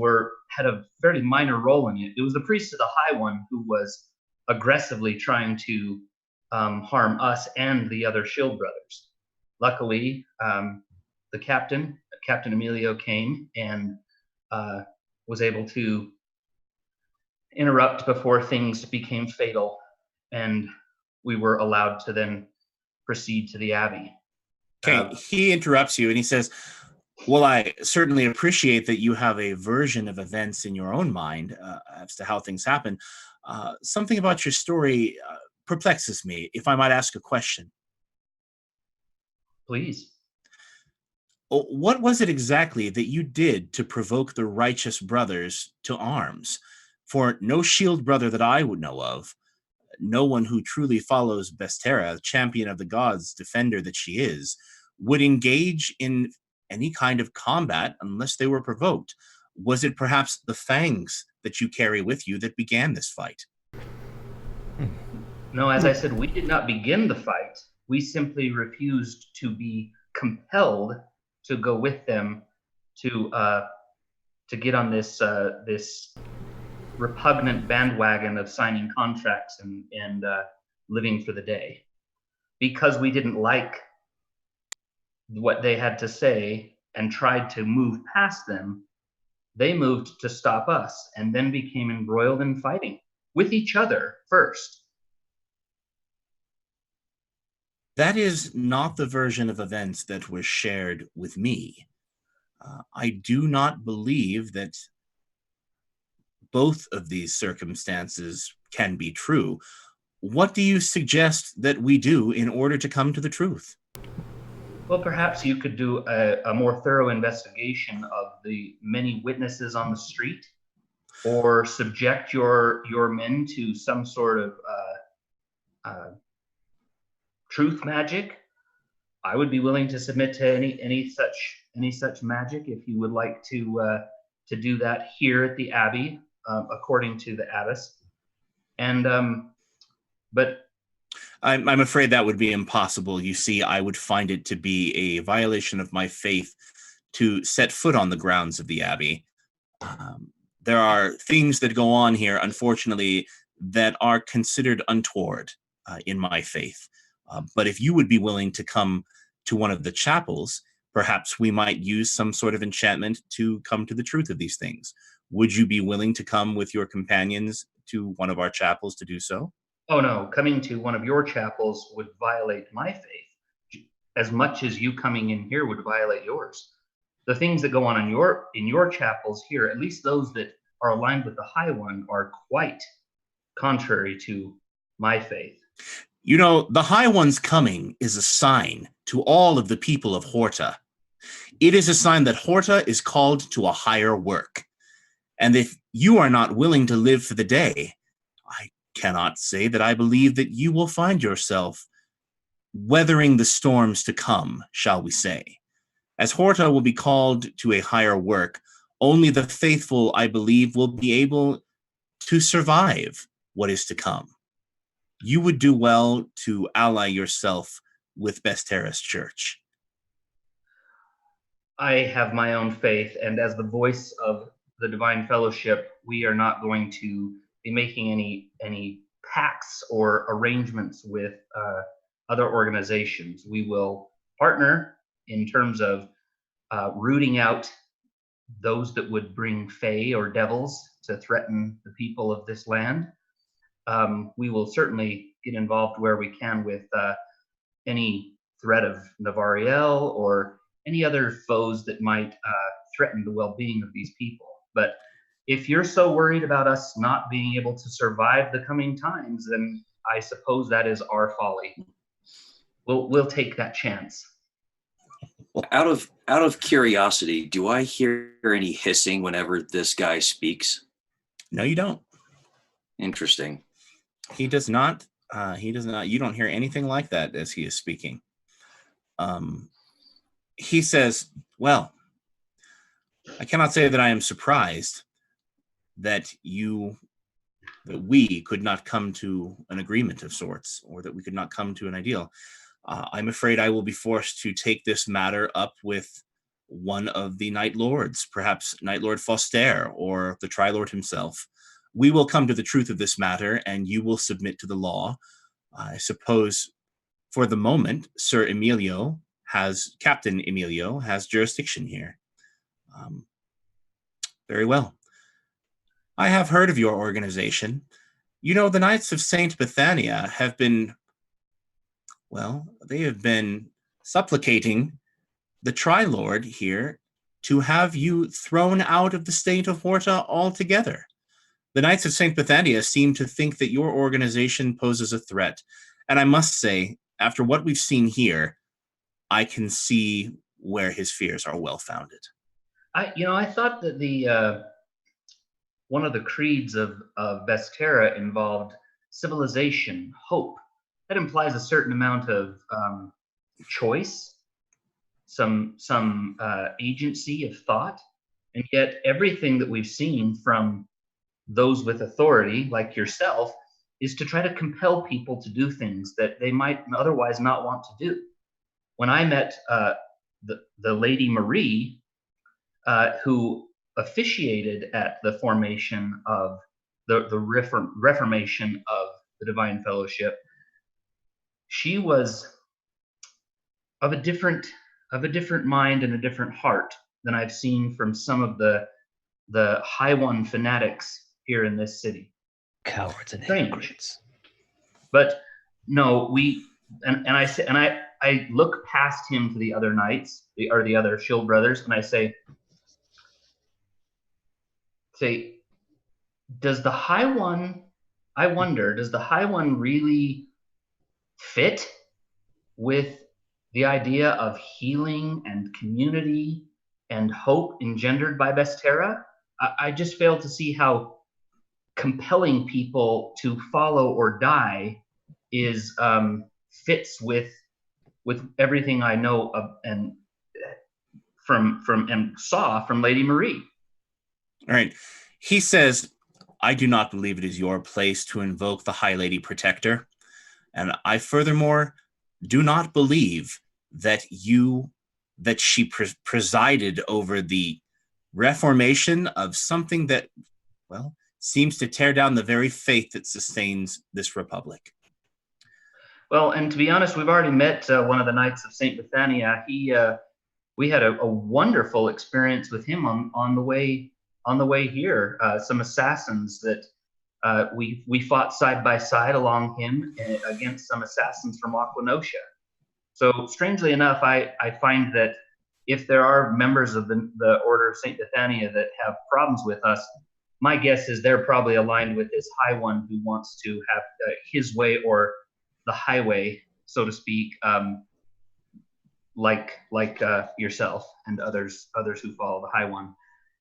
had a fairly minor role in it. It was the priest of the High One who was aggressively trying to harm us and the other Shield Brothers. Luckily, the Captain Emilio, came and was able to interrupt before things became fatal, and we were allowed to then proceed to the Abbey. Okay, he interrupts you and he says, well, I certainly appreciate that you have a version of events in your own mind as to how things happen. Something about your story perplexes me, if I might ask a question. Please. What was it exactly that you did to provoke the righteous brothers to arms? For no shield brother that I would know of, no one who truly follows Bestera, champion of the gods, defender that she is, would engage in any kind of combat unless they were provoked. Was it perhaps the fangs that you carry with you that began this fight? No, as I said, we did not begin the fight. We simply refused to be compelled to go with them to get on this repugnant bandwagon of signing contracts and living for the day. Because we didn't like what they had to say and tried to move past them, they moved to stop us and then became embroiled in fighting with each other first. That is not the version of events that was shared with me. I do not believe that both of these circumstances can be true. What do you suggest that we do in order to come to the truth? Well, perhaps you could do a more thorough investigation of the many witnesses on the street, or subject your men to some sort of truth magic. I would be willing to submit to any such magic if you would like to do that here at the Abbey, according to the abbess. And but I'm afraid that would be impossible. You see, I would find it to be a violation of my faith to set foot on the grounds of the Abbey. There are things that go on here, unfortunately, that are considered untoward in my faith. But if you would be willing to come to one of the chapels, perhaps we might use some sort of enchantment to come to the truth of these things. Would you be willing to come with your companions to one of our chapels to do so? Oh no, coming to one of your chapels would violate my faith as much as you coming in here would violate yours. The things that go on in your chapels here, at least those that are aligned with the High One, are quite contrary to my faith. You know, the High One's coming is a sign to all of the people of Horta. It is a sign that Horta is called to a higher work. And if you are not willing to live for the day, I cannot say that I believe that you will find yourself weathering the storms to come, shall we say. As Horta will be called to a higher work, only the faithful, I believe, will be able to survive what is to come. You would do well to ally yourself with Bestera's church. I have my own faith, and as the voice of the Divine Fellowship, we are not going to be making any pacts or arrangements with other organizations. We will partner in terms of rooting out those that would bring fae or devils to threaten the people of this land. We will certainly get involved where we can with any threat of Navariel or any other foes that might threaten the well-being of these people. But if you're so worried about us not being able to survive the coming times, then I suppose that is our folly. We'll take that chance. Out of curiosity, do I hear any hissing whenever this guy speaks? No, you don't. Interesting. He does not. You don't hear anything like that as he is speaking. He says, well, I cannot say that I am surprised that we could not come to an agreement of sorts, or that we could not come to an ideal. I'm afraid I will be forced to take this matter up with one of the Night Lords, perhaps Night Lord Foster or the Tri-Lord himself. We will come to the truth of this matter, and you will submit to the law. I suppose for the moment, Captain Emilio has jurisdiction here. Very well. I have heard of your organization. You know, the Knights of St. Bethania have been supplicating the Tri-Lord here to have you thrown out of the state of Horta altogether. The Knights of St. Bethania seem to think that your organization poses a threat. And I must say, after what we've seen here, I can see where his fears are well founded. I thought that the one of the creeds of Vestera involved civilization, hope. That implies a certain amount of choice, some agency of thought, and yet everything that we've seen from those with authority, like yourself, is to try to compel people to do things that they might otherwise not want to do. When I met the Lady Marie, who officiated at the formation of the Reformation of the Divine Fellowship, she was of a different mind and a different heart than I've seen from some of the High One fanatics here in this city. Cowards and Strange. hypocrites. But no, I look past him to the other knights, the other shield brothers, and I say, does the High One, I wonder, does the High One really fit with the idea of healing and community and hope engendered by Vestera? I just fail to see how compelling people to follow or die is fits with everything I know of and saw from Lady Marie. All right. He says, I do not believe it is your place to invoke the High Lady Protector. And I furthermore do not believe that she presided over the reformation of something that, well, seems to tear down the very faith that sustains this republic. Well, and to be honest, we've already met one of the Knights of St. Bethania. We had a wonderful experience with him on the way here. Some assassins that we fought side by side along him against some assassins from Aquinocia. So strangely enough, I find that if there are members of the Order of St. Bethania that have problems with us, my guess is they're probably aligned with this High One who wants to have his way, or the highway, so to speak, like yourself and others who follow the High One.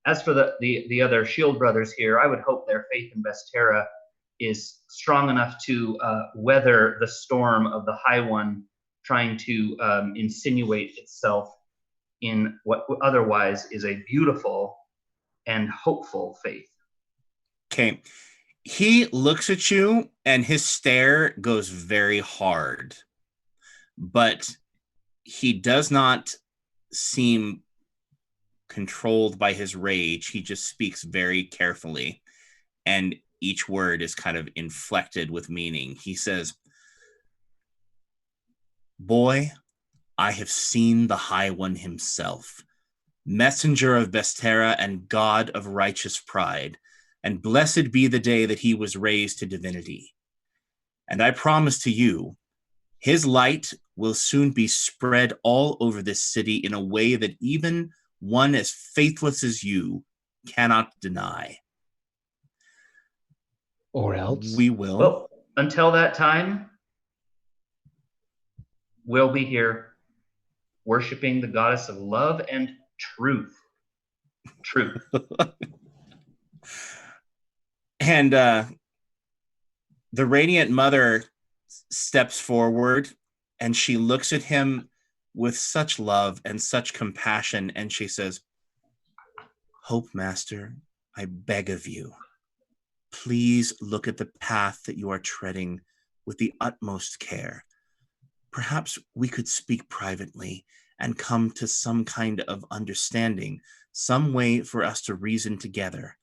As for the other shield brothers here, I would hope their faith in Vestera is strong enough to weather the storm of the High One trying to insinuate itself in what otherwise is a beautiful and hopeful faith. Okay. He looks at you and his stare goes very hard, but he does not seem controlled by his rage. He just speaks very carefully, and each word is kind of inflected with meaning. He says, boy, I have seen the High One himself, messenger of Vestera and god of righteous pride, and blessed be the day that he was raised to divinity. And I promise to you, his light will soon be spread all over this city in a way that even one as faithless as you cannot deny. Or else? We will. Well, until that time, we'll be here worshiping the goddess of love and truth. Truth. And the Radiant Mother steps forward and she looks at him with such love and such compassion, and she says, Hope Master, I beg of you, please look at the path that you are treading with the utmost care. Perhaps we could speak privately and come to some kind of understanding, some way for us to reason together.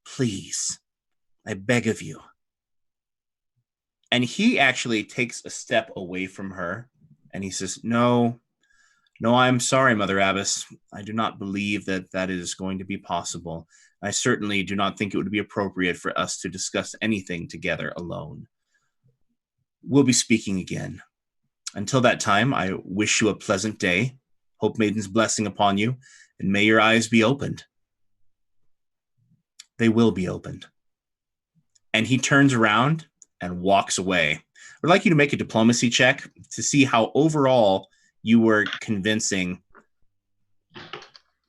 Please, I beg of you. And he actually takes a step away from her and he says, No, I'm sorry, Mother Abbess. I do not believe that is going to be possible. I certainly do not think it would be appropriate for us to discuss anything together alone. We'll be speaking again. Until that time, I wish you a pleasant day. Hope Maiden's blessing upon you, and may your eyes be opened. They will be opened. And he turns around and walks away. I'd like you to make a diplomacy check to see how overall you were convincing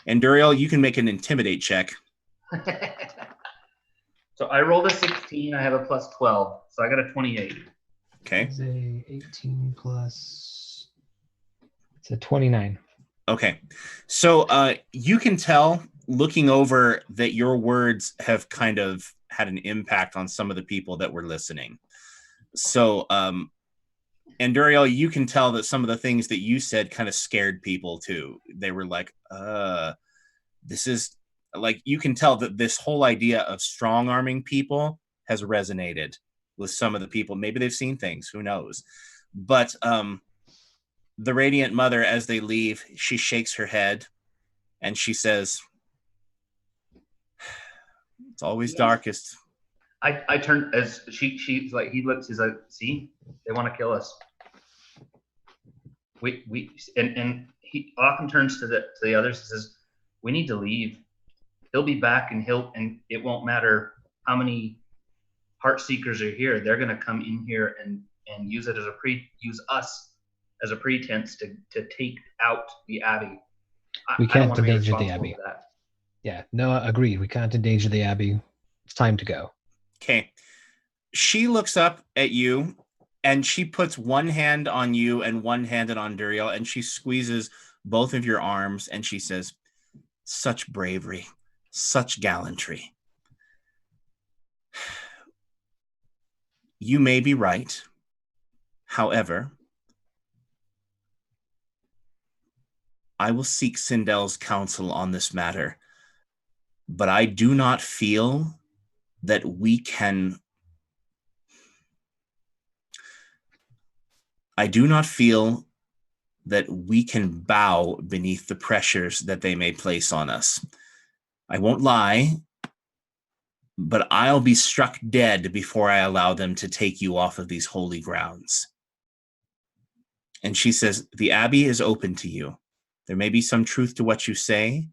And Duriel, you can make an intimidate check. So I rolled a 16. I have a plus 12. So I got a 28. Okay. It's a 18 plus. It's a 29. Okay. So you can tell looking over that your words have kind of had an impact on some of the people that were listening. So, and Duriel, you can tell that some of the things that you said kind of scared people too. They were like, this is like, you can tell that this whole idea of strong arming people has resonated with some of the people. Maybe they've seen things, who knows? But the Radiant Mother, as they leave, she shakes her head and she says, it's always darkest. I turn as she's like, he looks, he's like, see, they want to kill us. And he often turns to the others and says, we need to leave. He'll be back and it won't matter how many heart seekers are here. They're going to come in here and use it as use us as a pretense to take out the Abbey. We I don't can't want to be endanger the responsible Abbey. for that. Yeah, no, agreed. We can't endanger the Abbey. It's time to go. Okay. She looks up at you and she puts one hand on you and one hand on Duriel, and she squeezes both of your arms and she says, such bravery, such gallantry. You may be right. However, I will seek Sindel's counsel on this matter, but I do not feel that we can. I do not feel that we can bow beneath the pressures that they may place on us. I won't lie, but I'll be struck dead before I allow them to take you off of these holy grounds. And she says, the Abbey is open to you. There may be some truth to what you say,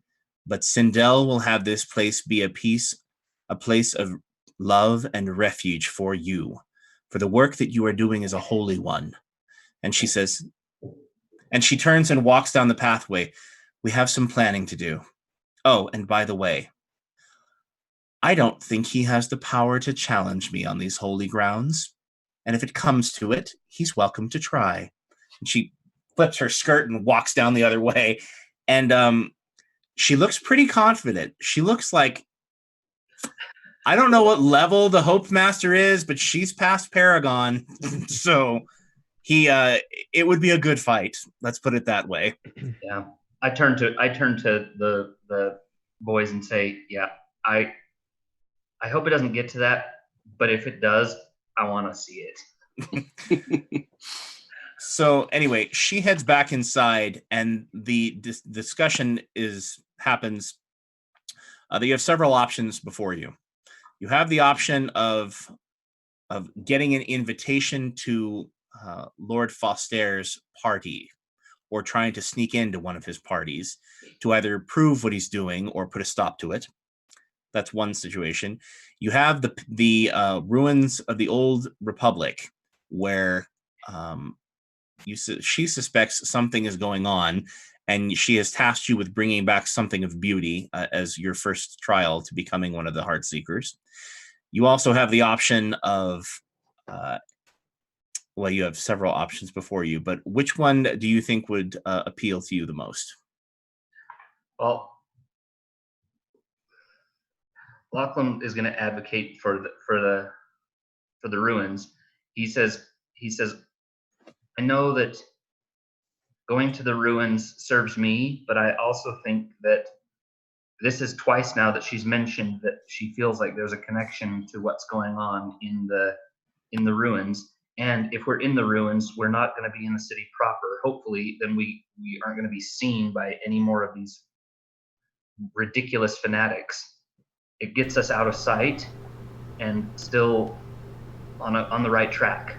but Sindel will have this place be a place of love and refuge for you, for the work that you are doing is a holy one. And she says, and she turns and walks down the pathway. We have some planning to do. Oh, and by the way, I don't think he has the power to challenge me on these holy grounds. And if it comes to it, he's welcome to try. And she flips her skirt and walks down the other way. And she looks pretty confident. She looks like, I don't know what level the Hope Master is, but she's past Paragon. So it would be a good fight. Let's put it that way. Yeah. I turn to the boys and say, yeah, I hope it doesn't get to that, but if it does, I want to see it. So anyway, she heads back inside, and the discussion happens. You have several options before you. You have the option of getting an invitation to Lord Foster's party, or trying to sneak into one of his parties to either prove what he's doing or put a stop to it. That's one situation. You have the ruins of the old Republic, where she suspects something is going on, and she has tasked you with bringing back something of beauty as your first trial to becoming one of the Heart Seekers. You also have the option of, you have several options before you, but which one do you think would appeal to you the most? Well, Lachlan is going to advocate for the ruins. He says, I know that going to the ruins serves me, but I also think that this is twice now that she's mentioned that she feels like there's a connection to what's going on in the ruins. And if we're in the ruins, we're not going to be in the city proper. Hopefully, then we aren't going to be seen by any more of these ridiculous fanatics. It gets us out of sight and still on the right track.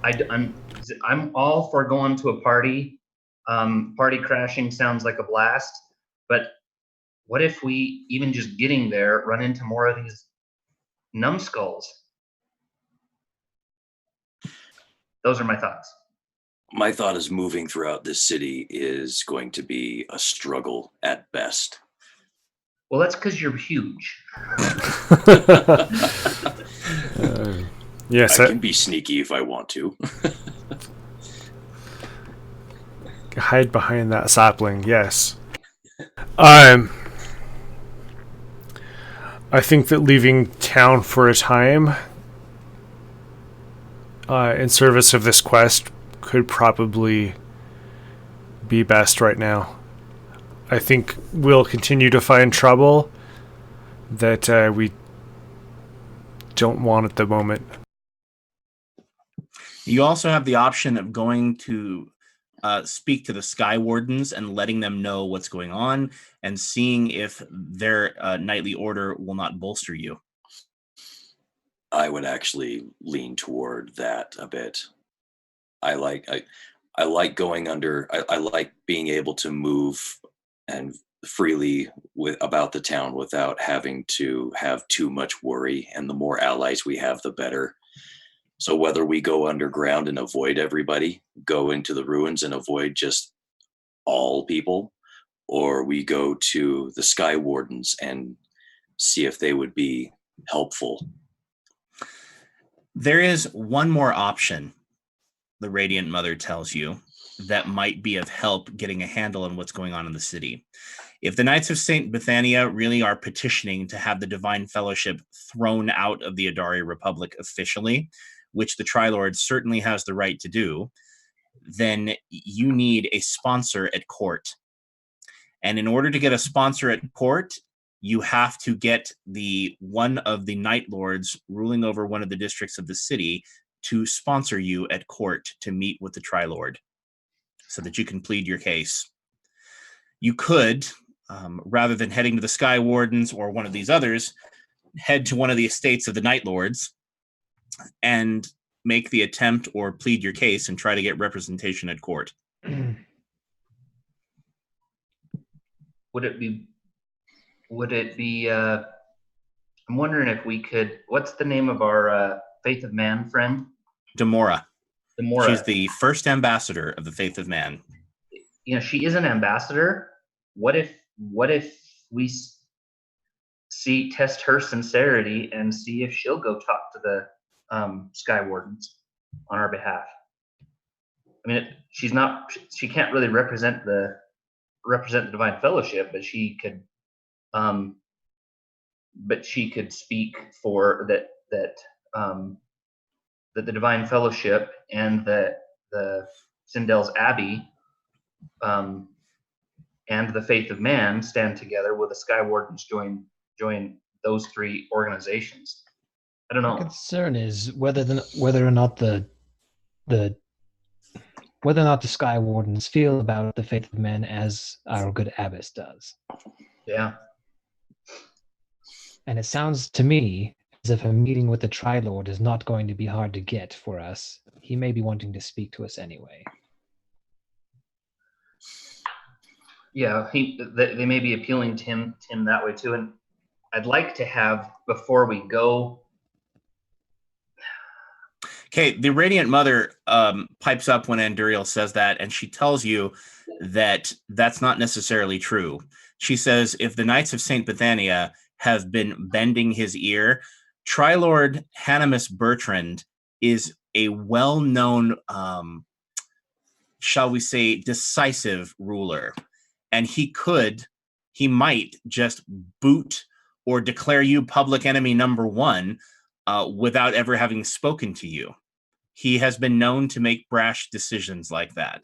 I'm all for going to a party. Party crashing sounds like a blast, but what if we, even just getting there, run into more of these numbskulls? Those are my thoughts. My thought is moving throughout this city is going to be a struggle at best. Well, that's because you're huge. Yes, I can be sneaky if I want to. hide behind that sapling. Yes. I think that leaving town for a time in service of this quest could probably be best right now. I think we'll continue to find trouble that we don't want at the moment. You also have the option of going to speak to the Sky Wardens and letting them know what's going on and seeing if their nightly order will not bolster you. I would actually lean toward that a bit. I like going under. I like being able to move and freely about the town without having to have too much worry. And the more allies we have, the better. So whether we go underground and avoid everybody, go into the ruins and avoid just all people, or we go to the Sky Wardens and see if they would be helpful. There is one more option, the Radiant Mother tells you, that might be of help getting a handle on what's going on in the city. If the Knights of St. Bethania really are petitioning to have the Divine Fellowship thrown out of the Adari Republic officially, which the Trilord certainly has the right to do, then you need a sponsor at court. And in order to get a sponsor at court, you have to get one of the Night Lords ruling over one of the districts of the city to sponsor you at court to meet with the Trilord so that you can plead your case. You could, rather than heading to the Sky Wardens or one of these others, head to one of the estates of the Night Lords and make the attempt or plead your case and try to get representation at court. Would it be, I'm wondering if we could, what's the name of our Faith of Man friend? Demora. Demora. She's the first ambassador of the Faith of Man. You know, she is an ambassador. What if we test her sincerity and see if she'll go talk to the Sky Wardens on our behalf? I mean, she can't really represent the Divine Fellowship, but she could speak for that the Divine Fellowship and the Sindel's Abbey and the Faith of Man stand together, with the Sky Wardens join those three organizations. I don't know. The concern is whether or not the Sky Wardens feel about the Faith of Men as our good abbess does. Yeah. And it sounds to me as if a meeting with the Trilord is not going to be hard to get for us. He may be wanting to speak to us anyway. Yeah, they may be appealing to him that way too. And I'd like to have, before we go. Okay, the Radiant Mother pipes up when Anduriel says that, and she tells you that that's not necessarily true. She says, if the Knights of St. Bethania have been bending his ear, Trilord Hanimus Bertrand is a well-known, shall we say, decisive ruler. And he might just boot or declare you public enemy number one without ever having spoken to you. He has been known to make brash decisions like that.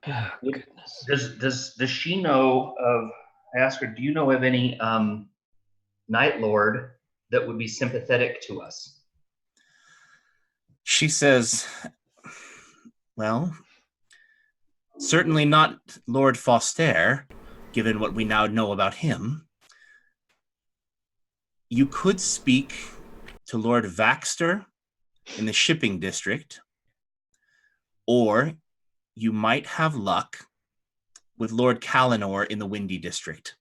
Oh, goodness. Does she know of? I asked her, do you know of any Night Lord that would be sympathetic to us? She says, well, certainly not Lord Foster, given what we now know about him. You could speak to Lord Vaxter in the shipping district, or you might have luck with Lord Kalinor in the Windy district.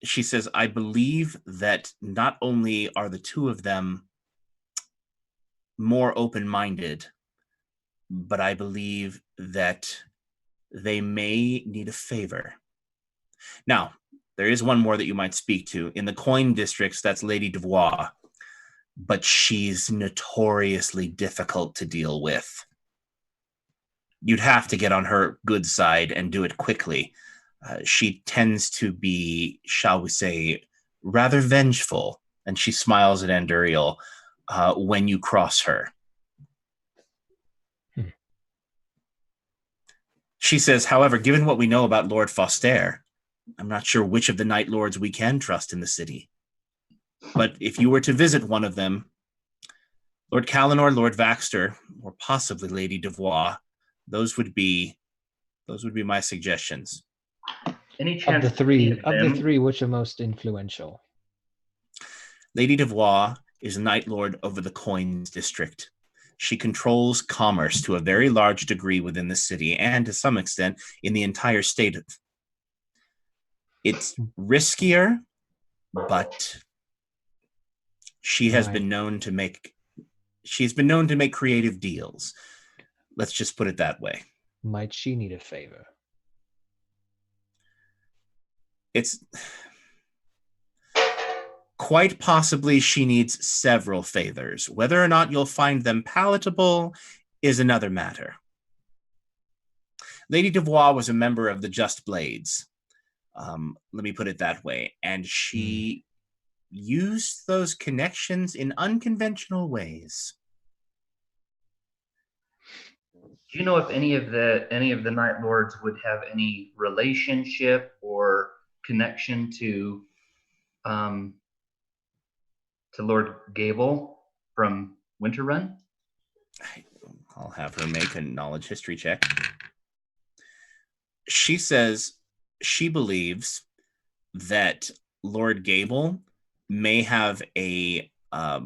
She says, I believe that not only are the two of them more open-minded, but I believe that they may need a favor. Now, there is one more that you might speak to. In the coin districts, that's Lady Devois, but she's notoriously difficult to deal with. You'd have to get on her good side and do it quickly. She tends to be, shall we say, rather vengeful, and she smiles at Anduriel when you cross her. She says, however, given what we know about Lord Foster, I'm not sure which of the Night Lords we can trust in the city. But if you were to visit one of them, Lord Kalinor, Lord Vaxter, or possibly Lady Devois, those would be my suggestions. Any chance Of the three, which are most influential? Lady Devois is Night Lord over the Coins District. She controls commerce to a very large degree within the city and to some extent in the entire state. It's riskier, but she has been known to make creative deals. Let's just put it that way. Might she need a favor? It's quite possibly she needs several favors. Whether or not you'll find them palatable is another matter. Lady Devois was a member of the Just Blades. Let me put it that way. And she used those connections in unconventional ways. Do you know if any of the Night Lords would have any relationship or connection to Lord Gable from Winterrun? I'll have her make a knowledge history check. She says she believes that Lord Gable may have a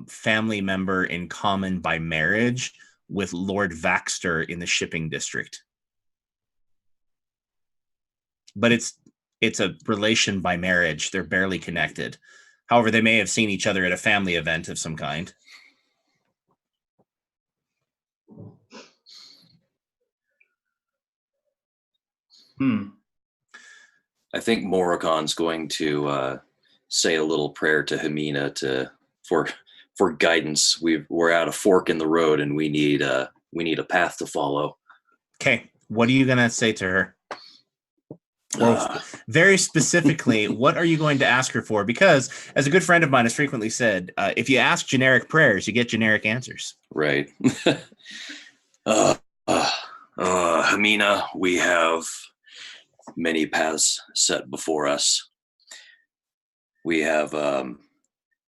family member in common by marriage with Lord Vaxter in the shipping district. But it's a relation by marriage. They're barely connected. However, they may have seen each other at a family event of some kind. I think Morokon's going to say a little prayer to Hamina for guidance. We're at a fork in the road, and we need a path to follow. Okay, what are you gonna say to her? Or very specifically, what are you going to ask her for? Because, as a good friend of mine has frequently said, if you ask generic prayers, you get generic answers. Right. Hamina, we have many paths set before us. We have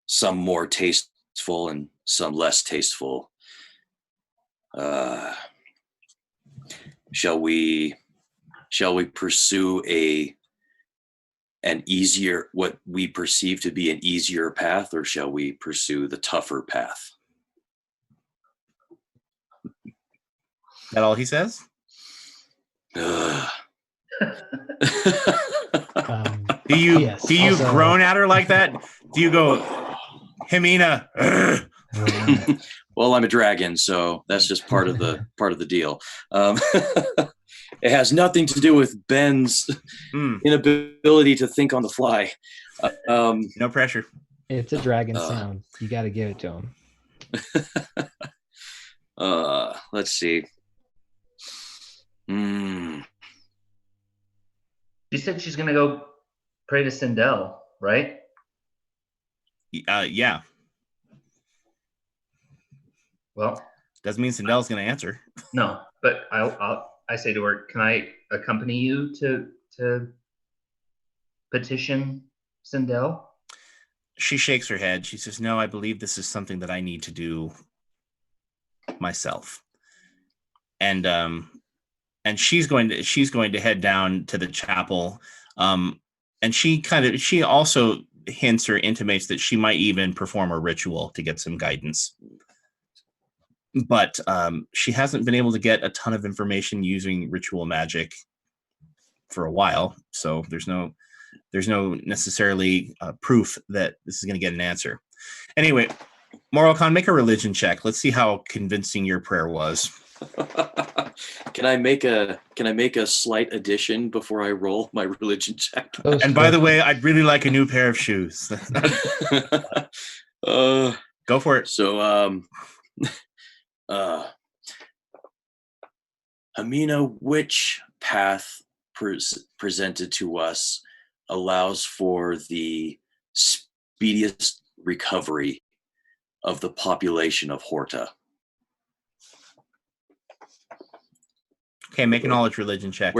some more tasteful and some less tasteful. Shall we pursue an easier, what we perceive to be an easier path, or shall we pursue the tougher path? That all he says? Um, Do you Yes, do you also- groan at her like that? Do you go, Hamina? Well, I'm a dragon, so that's just part of the deal. It has nothing to do with Ben's inability to think on the fly. No pressure. It's a dragon sound. You got to give it to him. Let's see. She said she's gonna go pray to Sindel, right? Yeah. Well, Doesn't mean Sindel's going to answer. no, but I say to her, can I accompany you to petition Sindel? She shakes her head. She says, no, I believe this is something that I need to do myself. And she's going to head down to the chapel. And she also hints or intimates that she might even perform a ritual to get some guidance. But she hasn't been able to get a ton of information using ritual magic for a while. So there's no necessarily proof that this is going to get an answer. Anyway, Morocon, make a religion check. Let's see how convincing your prayer was. Can I make a slight addition before I roll my religion check? And by the way, I'd really like a new pair of shoes. Go for it. So, Hamina, which path presented to us allows for the speediest recovery of the population of Horta? Okay, make a knowledge religion check.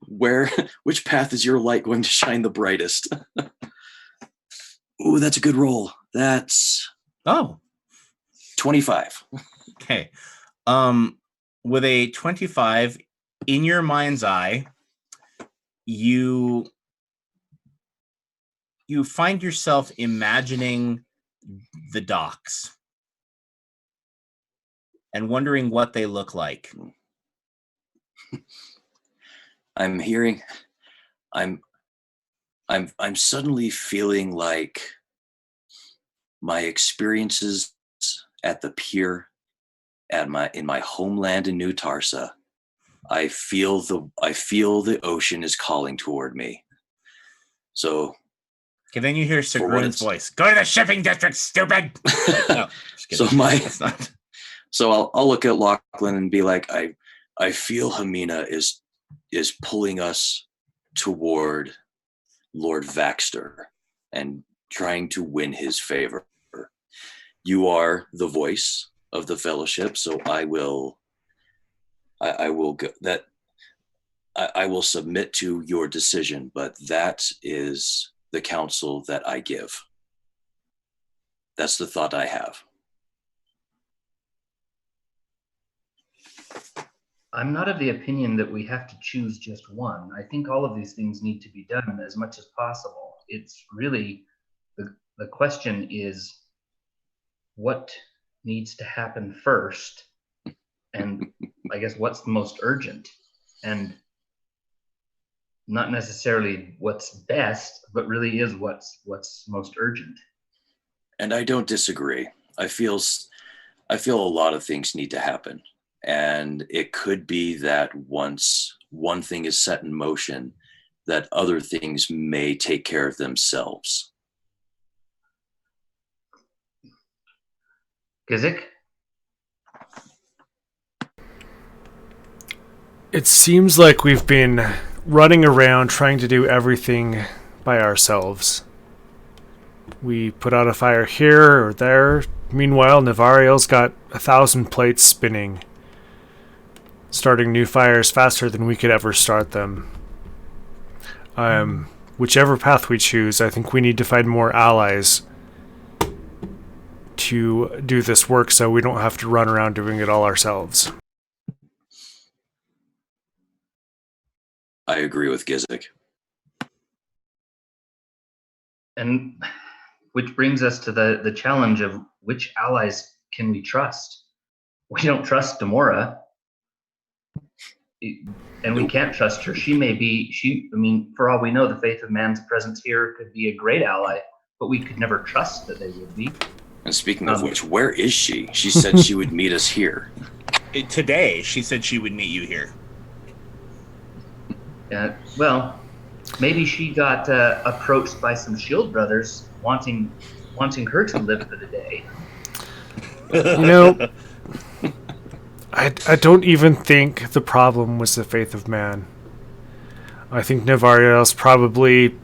Which path is your light going to shine the brightest? Ooh, that's a good roll. That's 25. Okay. With a 25, in your mind's eye, you find yourself imagining the docks and wondering what they look like. I'm suddenly feeling like my experiences at the pier in my homeland in New Tarsa. I feel the ocean is calling toward me. So okay, then you hear Sigrun's voice. Go to the shipping district, stupid. No, just kidding. So I'll look at Lachlan and be like, I feel Hamina is pulling us toward Lord Vaxter and trying to win his favor. You are the voice of the fellowship, so I will submit to your decision, but that is the counsel that I give. That's the thought I have. I'm not of the opinion that we have to choose just one. I think all of these things need to be done as much as possible. It's really, the question is, what needs to happen first? And I guess what's the most urgent? And not necessarily what's best, but really is what's most urgent. And I don't disagree. I feel a lot of things need to happen. And it could be that once one thing is set in motion, that other things may take care of themselves. Gizik? It seems like we've been running around trying to do everything by ourselves. We put out a fire here or there. Meanwhile, Navariel's got 1,000 plates spinning, starting new fires faster than we could ever start them. Whichever path we choose, I think we need to find more allies to do this work so we don't have to run around doing it all ourselves. I agree with Gizik. And which brings us to the challenge of which allies can we trust? We don't trust Demora. And we can't trust her. For all we know, the Faith of Man's presence here could be a great ally, but we could never trust that they would be. And speaking of which, where is she? She said she would meet us here. Today, she said she would meet you here. Well, maybe she got approached by some Shield brothers wanting her to live for the day. I don't even think the problem was the Faith of Man. I think Navariel's probably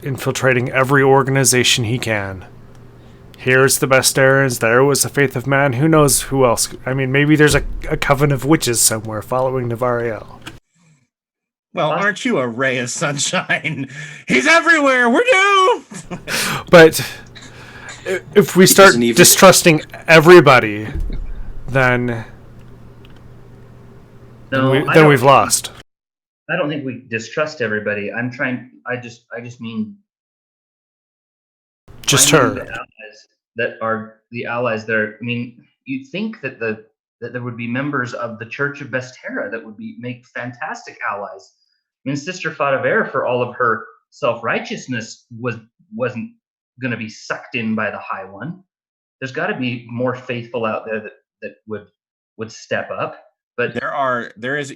infiltrating every organization he can. Here's the best errands, there was the Faith of Man, who knows who else. I mean, maybe there's a coven of witches somewhere following Navariel. Well, aren't you a ray of sunshine? He's everywhere, we're doomed! But if we start distrusting everybody, then we've lost. I don't think we distrust everybody. I just mean just her. The allies that are the allies there. I mean, you'd think that that there would be members of the Church of Bestera that would make fantastic allies. I mean, Sister Fadaver, for all of her self-righteousness, wasn't going to be sucked in by the High One. There's got to be more faithful out there that would step up. But there is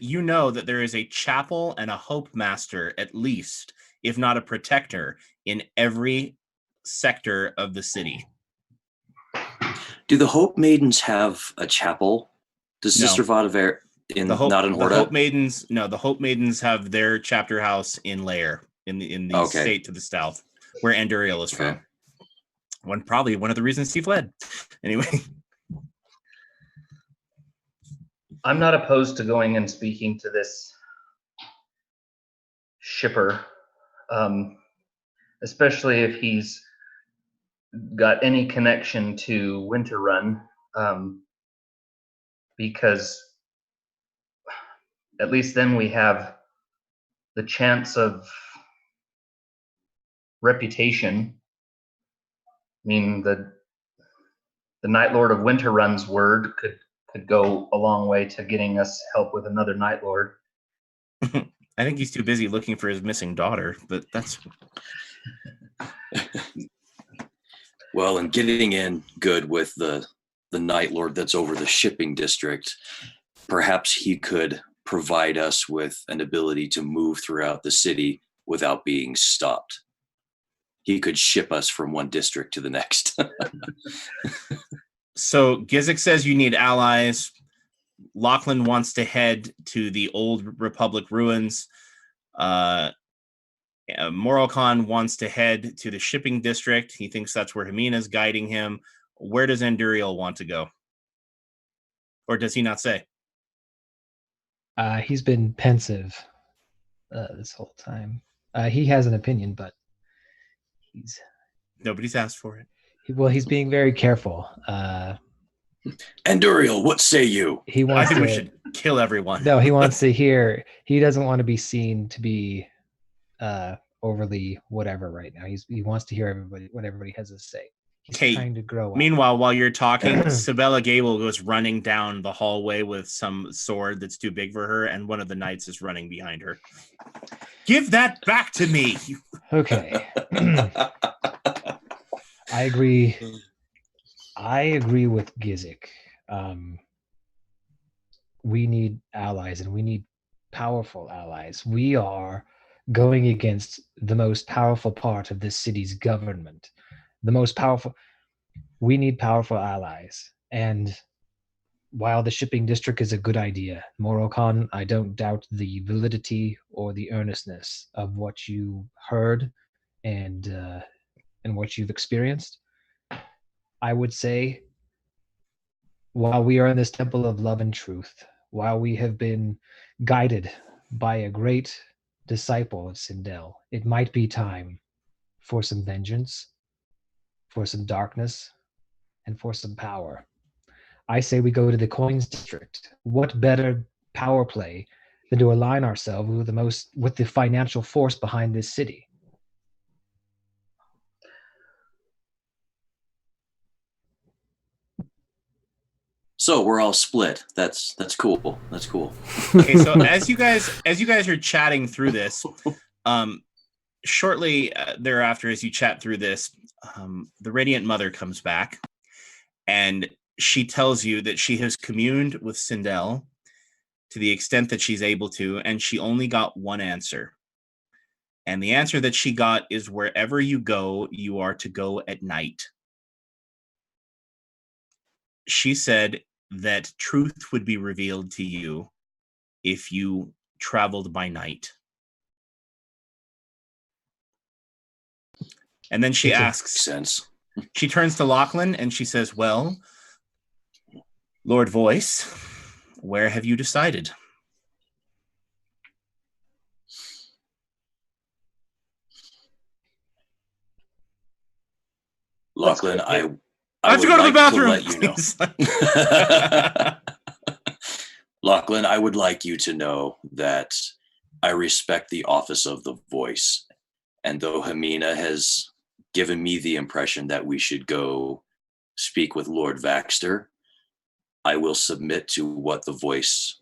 a chapel and a hope master, at least, if not a protector, in every sector of the city. Do the Hope Maidens have a chapel? Does No. Sister Vadaver not in The Horda? Hope Maidens have their chapter house in Lair, in the state to the south, where Anduriel is from. Probably one of the reasons he fled. Anyway. I'm not opposed to going and speaking to this shipper, especially if he's got any connection to Winter Run, because at least then we have the chance of reputation. I mean, the Night Lord of Winter Run's word could go a long way to getting us help with another Night Lord. I think he's too busy looking for his missing daughter, but that's... Well, and getting in good with the Night Lord that's over the shipping district, perhaps he could provide us with an ability to move throughout the city without being stopped. He could ship us from one district to the next. So Gizik says you need allies. Lachlan wants to head to the old Republic ruins. Moralcon wants to head to the shipping district. He thinks that's where Jamina's guiding him. Where does Anduriel want to go? Or does he not say? He's been pensive this whole time. He has an opinion, but nobody's asked for it. He's being very careful. Anduriel, what say you? I think we should kill everyone. No, he wants to hear. He doesn't want to be seen to be overly whatever right now. He wants to hear what everybody has to say. He's trying to grow up. Meanwhile, while you're talking, Sabella Gable goes running down the hallway with some sword that's too big for her, and one of the knights is running behind her. Give that back to me! Okay. I agree with Gizik. We need allies, and we need powerful allies. We are going against the most powerful part of this city's government. The most powerful. We need powerful allies. And while the shipping district is a good idea, Morocon, I don't doubt the validity or the earnestness of what you heard and what you've experienced. I would say, while we are in this temple of love and truth, while we have been guided by a great disciple of Sindel, it might be time for some vengeance, for some darkness, and for some power. I say we go to the coins district. What better power play than to align ourselves with the financial force behind this city? So we're all split. That's cool. That's cool. Okay, so as you guys are chatting through this, shortly thereafter, as you chat through this, the Radiant Mother comes back, and she tells you that she has communed with Sindel to the extent that she's able to, and she only got one answer. And the answer that she got is, wherever you go, you are to go at night. She said that truth would be revealed to you if you traveled by night. And then she asks, sense. She turns to Lachlan and she says, well, Lord Voice, where have you decided? Lachlan, I have to go to the bathroom. To Lachlan, I would like you to know that I respect the office of the Voice. And though Hamina has given me the impression that we should go speak with Lord Vaxter, I will submit to what the Voice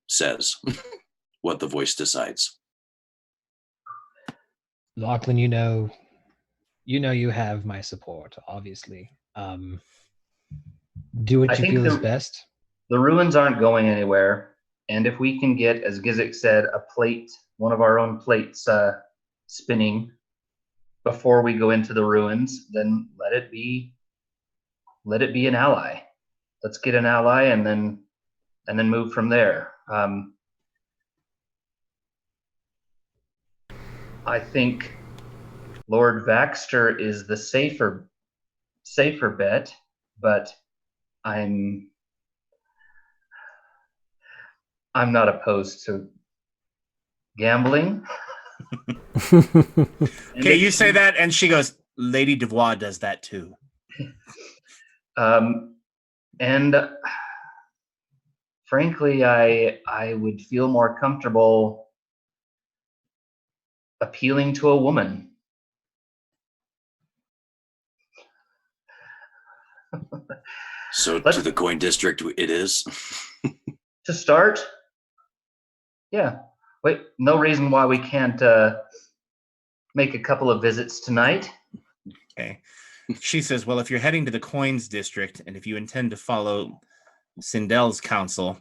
says, what the Voice decides. Lachlan, you know you have my support, obviously. Do what you feel is best. the ruins aren't going anywhere, and if we can get, as Gizik said, a plate, one of our own plates spinning before we go into the ruins, then let it be an ally. Let's get an ally and then move from there. I think Lord Vaxter is the safer bet, but I'm not opposed to gambling. Okay, you say that, and she goes, Lady Devois does that too. And frankly, I would feel more comfortable appealing to a woman. So to the coin district it is. To start, yeah. Wait, no reason why we can't make a couple of visits tonight. Okay. She says, well, if you're heading to the coins district and if you intend to follow Sindel's counsel,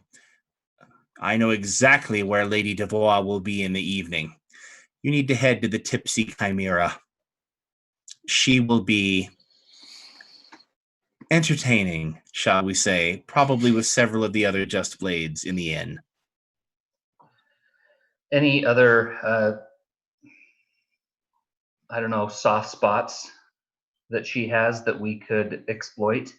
I know exactly where Lady Devois will be in the evening. You need to head to the Tipsy Chimera. She will be entertaining, shall we say, probably with several of the other Just Blades in the inn. Any other, I don't know, soft spots that she has that we could exploit?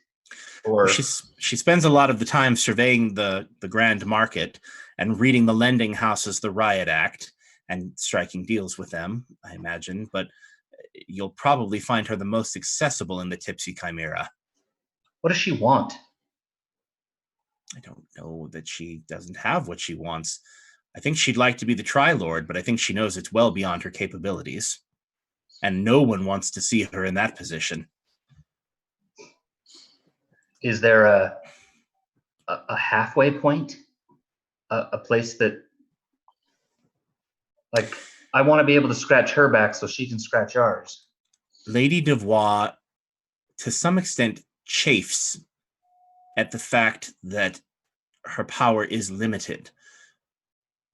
Or she spends a lot of the time surveying the grand market and reading the lending houses the Riot Act and striking deals with them, I imagine, but you'll probably find her the most accessible in the Tipsy Chimera. What does she want? I don't know that she doesn't have what she wants. I think she'd like to be the Tri-Lord, but I think she knows it's well beyond her capabilities. And no one wants to see her in that position. Is there a halfway point? A place that, like, I want to be able to scratch her back so she can scratch ours. Lady Devois, to some extent, chafes at the fact that her power is limited.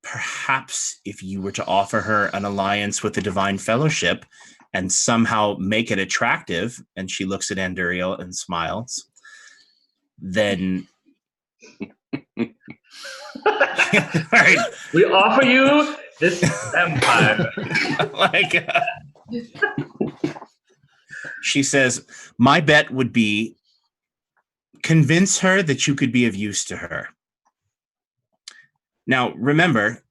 Perhaps if you were to offer her an alliance with the Divine Fellowship and somehow make it attractive, and she looks at Anduriel and smiles, then... Right. We offer you this empire. She says, my bet would be convince her that you could be of use to her. Now, remember,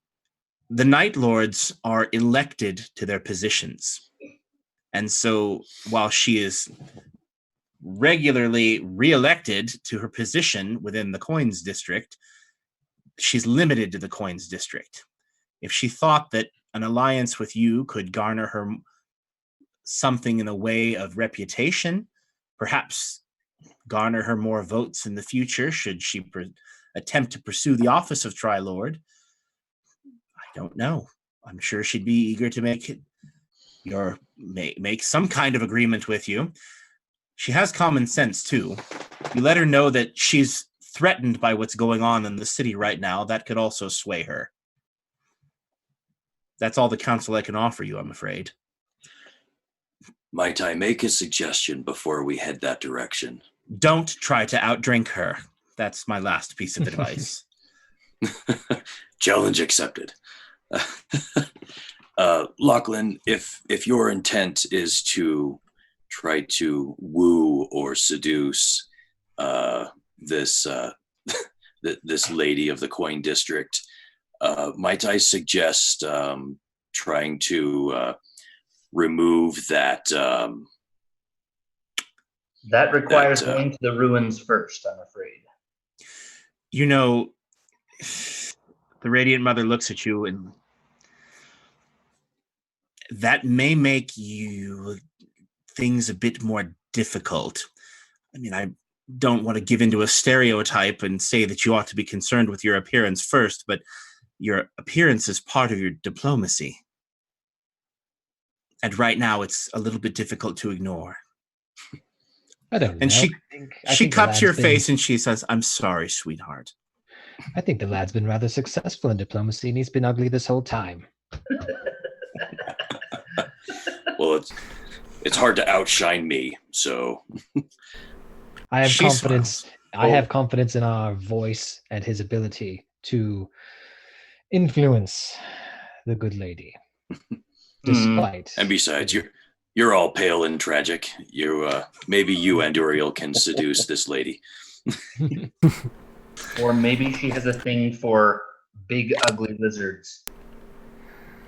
the Night Lords are elected to their positions. And so while she is regularly re-elected to her position within the Coins District, she's limited to the Coins District. If she thought that an alliance with you could garner her something in the way of reputation, perhaps garner her more votes in the future should she attempt to pursue the office of Tri-Lord, I don't know. I'm sure she'd be eager to make some kind of agreement with you. She has common sense, too. You let her know that she's threatened by what's going on in the city right now. That could also sway her. That's all the counsel I can offer you, I'm afraid. Might I make a suggestion before we head that direction? Don't try to outdrink her. That's my last piece of advice. Challenge accepted. Lachlan, if your intent is to try to woo or seduce this lady of the Coin District, might I suggest trying to remove that? That requires going to the ruins first, I'm afraid. You know, the Radiant Mother looks at you, and that may make you things a bit more difficult. I mean, I don't want to give into a stereotype and say that you ought to be concerned with your appearance first, but your appearance is part of your diplomacy. And right now, it's a little bit difficult to ignore. I don't know. And she I she think the cups your lad's face and she says, "I'm sorry, sweetheart." I think the lad's been rather successful in diplomacy, and he's been ugly this whole time. Well, it's hard to outshine me, so I have She confidence. smiles. I have confidence in our voice and his ability to influence the good lady. Despite and besides, you're all pale and tragic. Maybe you and Uriel can seduce this lady. Or maybe she has a thing for big, ugly lizards.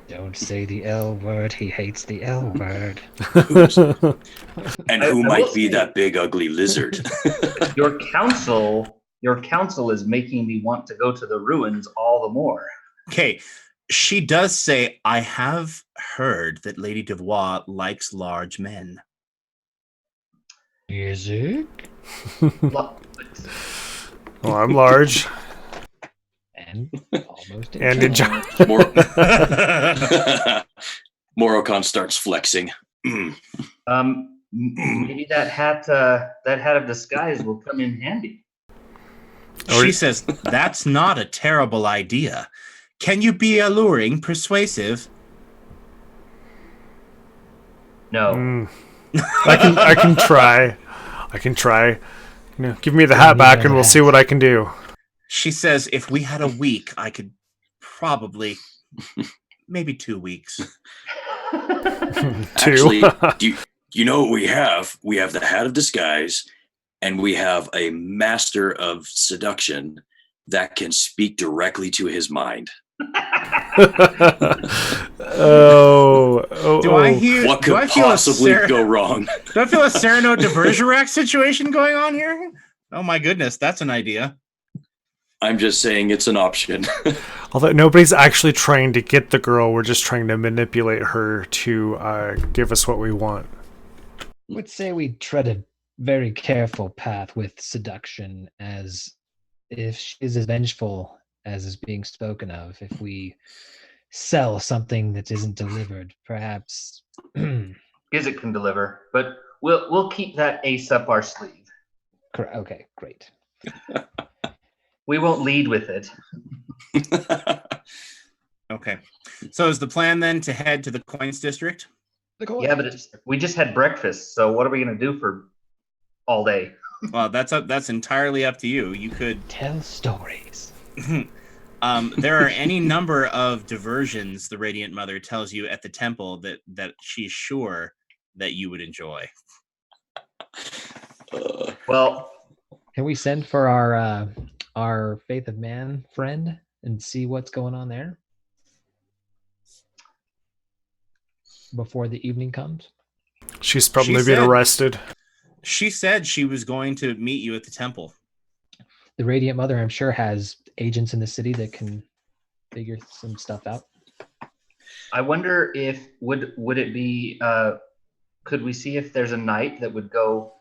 Don't say the L word. He hates the L word. And I who will might be say- that big ugly lizard? Your counsel is making me want to go to the ruins all the more. Okay. She does say, "I have heard that Lady Devois likes large men." Is it? Oh, Well, I'm large. And almost And in giant. Mor- Morocon starts flexing. Maybe that hat of disguise will come in handy. She says, "That's not a terrible idea. Can you be alluring, persuasive?" No. I can try. I can try. Give me the hat back and we'll see what I can do. She says, "If we had a week, I could probably, maybe 2 weeks." Actually, do you know what we have? We have the hat of disguise, and we have a master of seduction that can speak directly to his mind. Oh. Do I hear? What do could I feel possibly a go wrong? Do I feel a Cyrano de Bergerac situation going on here? Oh my goodness, that's an idea. I'm just saying it's an option. Although nobody's actually trying to get the girl, we're just trying to manipulate her to give us what we want. I would say we tread a very careful path with seduction, as if she is as vengeful as is being spoken of. If we sell something that isn't delivered, perhaps. Gizzard can deliver, but we'll keep that ace up our sleeve. Okay, great. We won't lead with it. Okay. So is the plan then to head to the Coins District? Yeah, but we just had breakfast, so what are we going to do for all day? Well, that's entirely up to you. You could tell stories. There are any number of diversions the Radiant Mother tells you at the temple that she's sure that you would enjoy. Well, can we send for our Faith of Man friend and see what's going on there before the evening comes? She's probably been arrested. She said she was going to meet you at the temple. The Radiant Mother, I'm sure, has agents in the city that can figure some stuff out. I wonder if would it be could we see if there's a knight that would go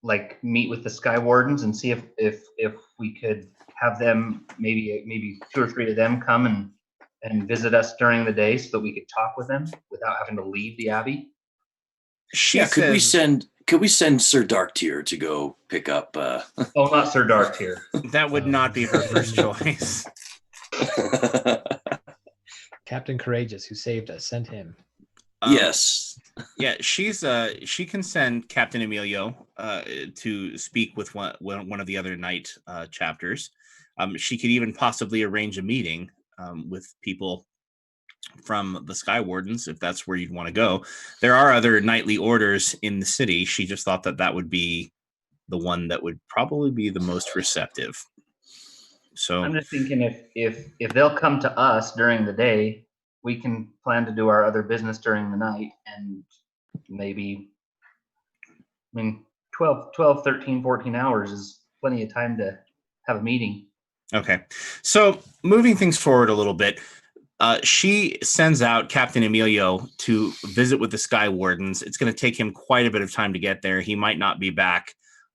like meet with the Sky Wardens and see if we could have them, maybe 2 or 3 of them come and visit us during the day so that we could talk with them without having to leave the abbey. Could we send Sir Darktear to go pick up Oh, not Sir Darktear. That would not be her first choice. Captain Courageous, who saved us, send him. Yes. Yeah, she can send Captain Emilio to speak with one of the other knight chapters. She could even possibly arrange a meeting with people from the Sky Wardens, if that's where you'd want to go. There are other knightly orders in the city. She just thought that would be the one that would probably be the most receptive. So I'm just thinking if they'll come to us during the day, we can plan to do our other business during the night, and maybe, 12, 13, 14 hours is plenty of time to have a meeting. Okay. So moving things forward a little bit, she sends out Captain Emilio to visit with the Sky Wardens. It's going to take him quite a bit of time to get there. He might not be back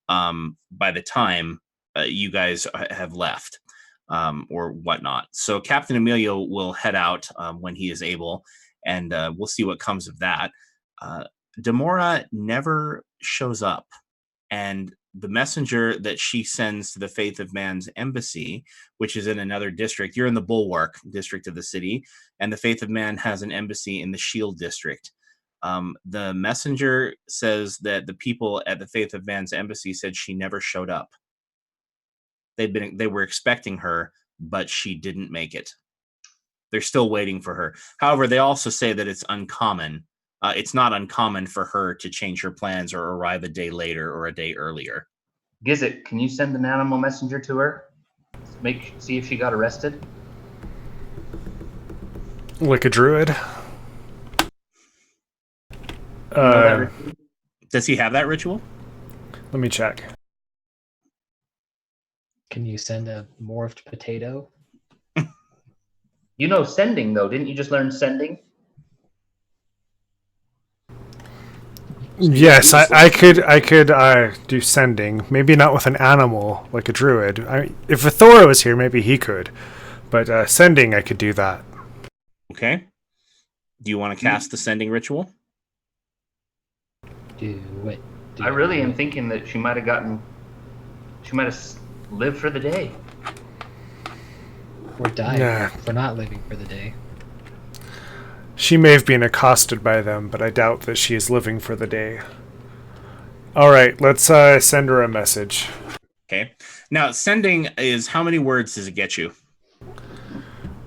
by the time you guys have left or whatnot. So Captain Emilio will head out when he is able, and we'll see what comes of that. Demora never shows up, and the messenger that she sends to the Faith of Man's embassy, which is in another district, you're in the Bulwark district of the city, and the Faith of Man has an embassy in the Shield district. The messenger says that the people at the Faith of Man's embassy said she never showed up. They were expecting her, but she didn't make it. They're still waiting for her. However, they also say that it's uncommon. It's not uncommon for her to change her plans or arrive a day later or a day earlier. Gizik, can you send an animal messenger to her? See if she got arrested. Like a druid. Does he have that ritual? Let me check. Can you send a morphed potato? You know sending, though. Didn't you just learn sending? Yes, I could do sending. Maybe not with an animal like a druid. If Athora was here, maybe he could. But sending, I could do that. Okay. Do you want to cast the sending ritual? Do it. I really am thinking that she might have lived for the day. Or died Yeah. for not living for the day. She may have been accosted by them, but I doubt that she is living for the day. All right, let's send her a message. Okay. Now, sending is how many words does it get you?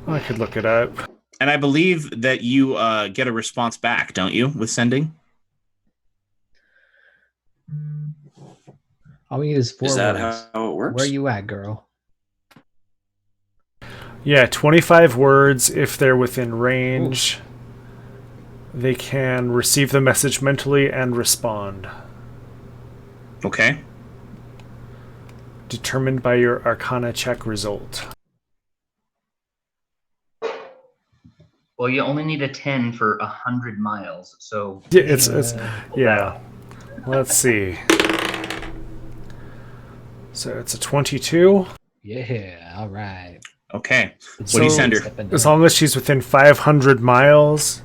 I could look it up. And I believe that you get a response back, don't you, with sending? All we need is 4 Is that words. how it works? Where you at, girl? Yeah, 25 words if they're within range. Ooh. They can receive the message mentally and respond. Okay. Determined by your Arcana check result. Well, you only need a 10 for 100 miles, so... Yeah. Let's see. So it's a 22. Yeah, all right. Okay. What do you send her? As long as she's within 500 miles...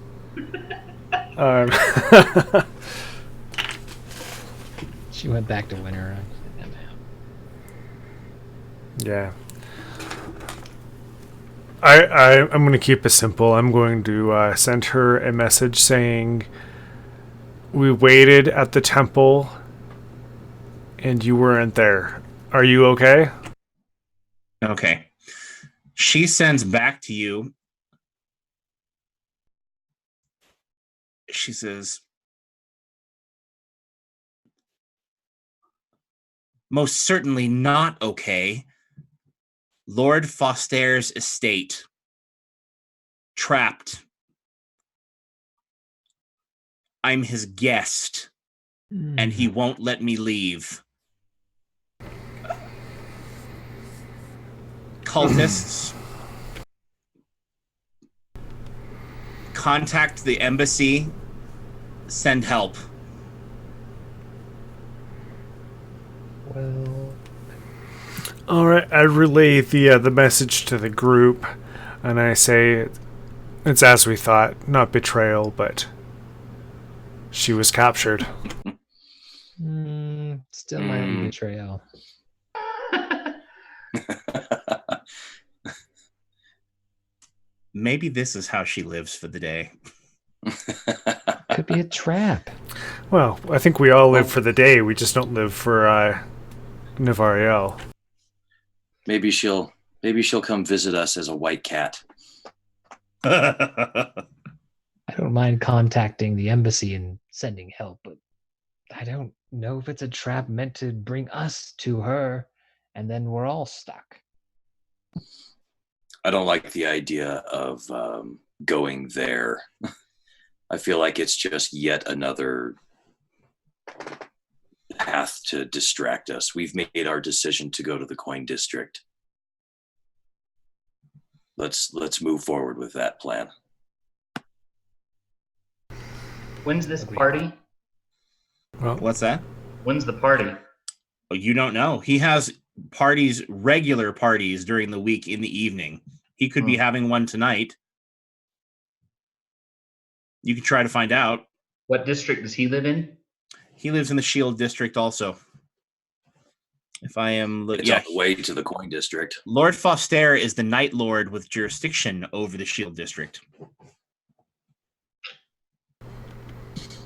She went back to winter. Yeah. I'm going to keep it simple. I'm going to send her a message saying, we waited at the temple and you weren't there. Are you okay? Okay. She sends back to you. She says, most certainly not okay. Lord Foster's estate. Trapped. I'm his guest, and he won't let me leave. Cultists. Contact the embassy. Send help. Well, all right. I relay the message to the group, and I say it's as we thought, not betrayal, but she was captured. Still my own betrayal. Maybe this is how she lives for the day. Could be a trap. Well, I think we all live for the day. We just don't live for Navariel. Maybe she'll come visit us as a white cat. I don't mind contacting the embassy and sending help, but I don't know if it's a trap meant to bring us to her, and then we're all stuck. I don't like the idea of going there. I feel like it's just yet another path to distract us. We've made our decision to go to the Coin District. Let's move forward with that plan. When's this party? Well, what's that? When's the party? Oh, you don't know. He has parties, regular parties during the week in the evening. He could be having one tonight. You can try to find out. What district does he live in? He lives in the Shield District also. If I am... It's on the way to the Coin District. Lord Foster is the Night Lord with jurisdiction over the Shield District.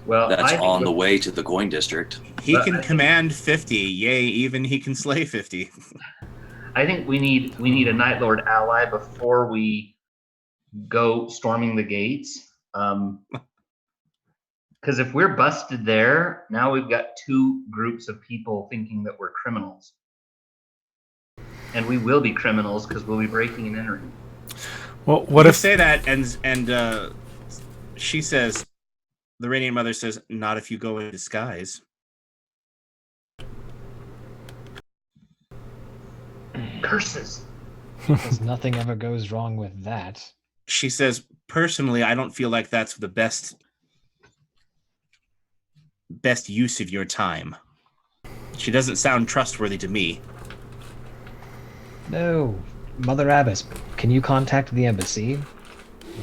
Well, That's on the way to the Coin District. He can command 50. Yea, even he can slay 50. I think we need a Night Lord ally before we go storming the gates. Because if we're busted there, now we've got two groups of people thinking that we're criminals. And we will be criminals because we'll be breaking and entering. Well, what You if say that, and she says, the Radiant Mother says, not if you go in disguise. Curses. Because nothing ever goes wrong with that. She says, personally, I don't feel like that's the best use of your time. She doesn't sound trustworthy to me. No, Mother Abbess, can you contact the embassy?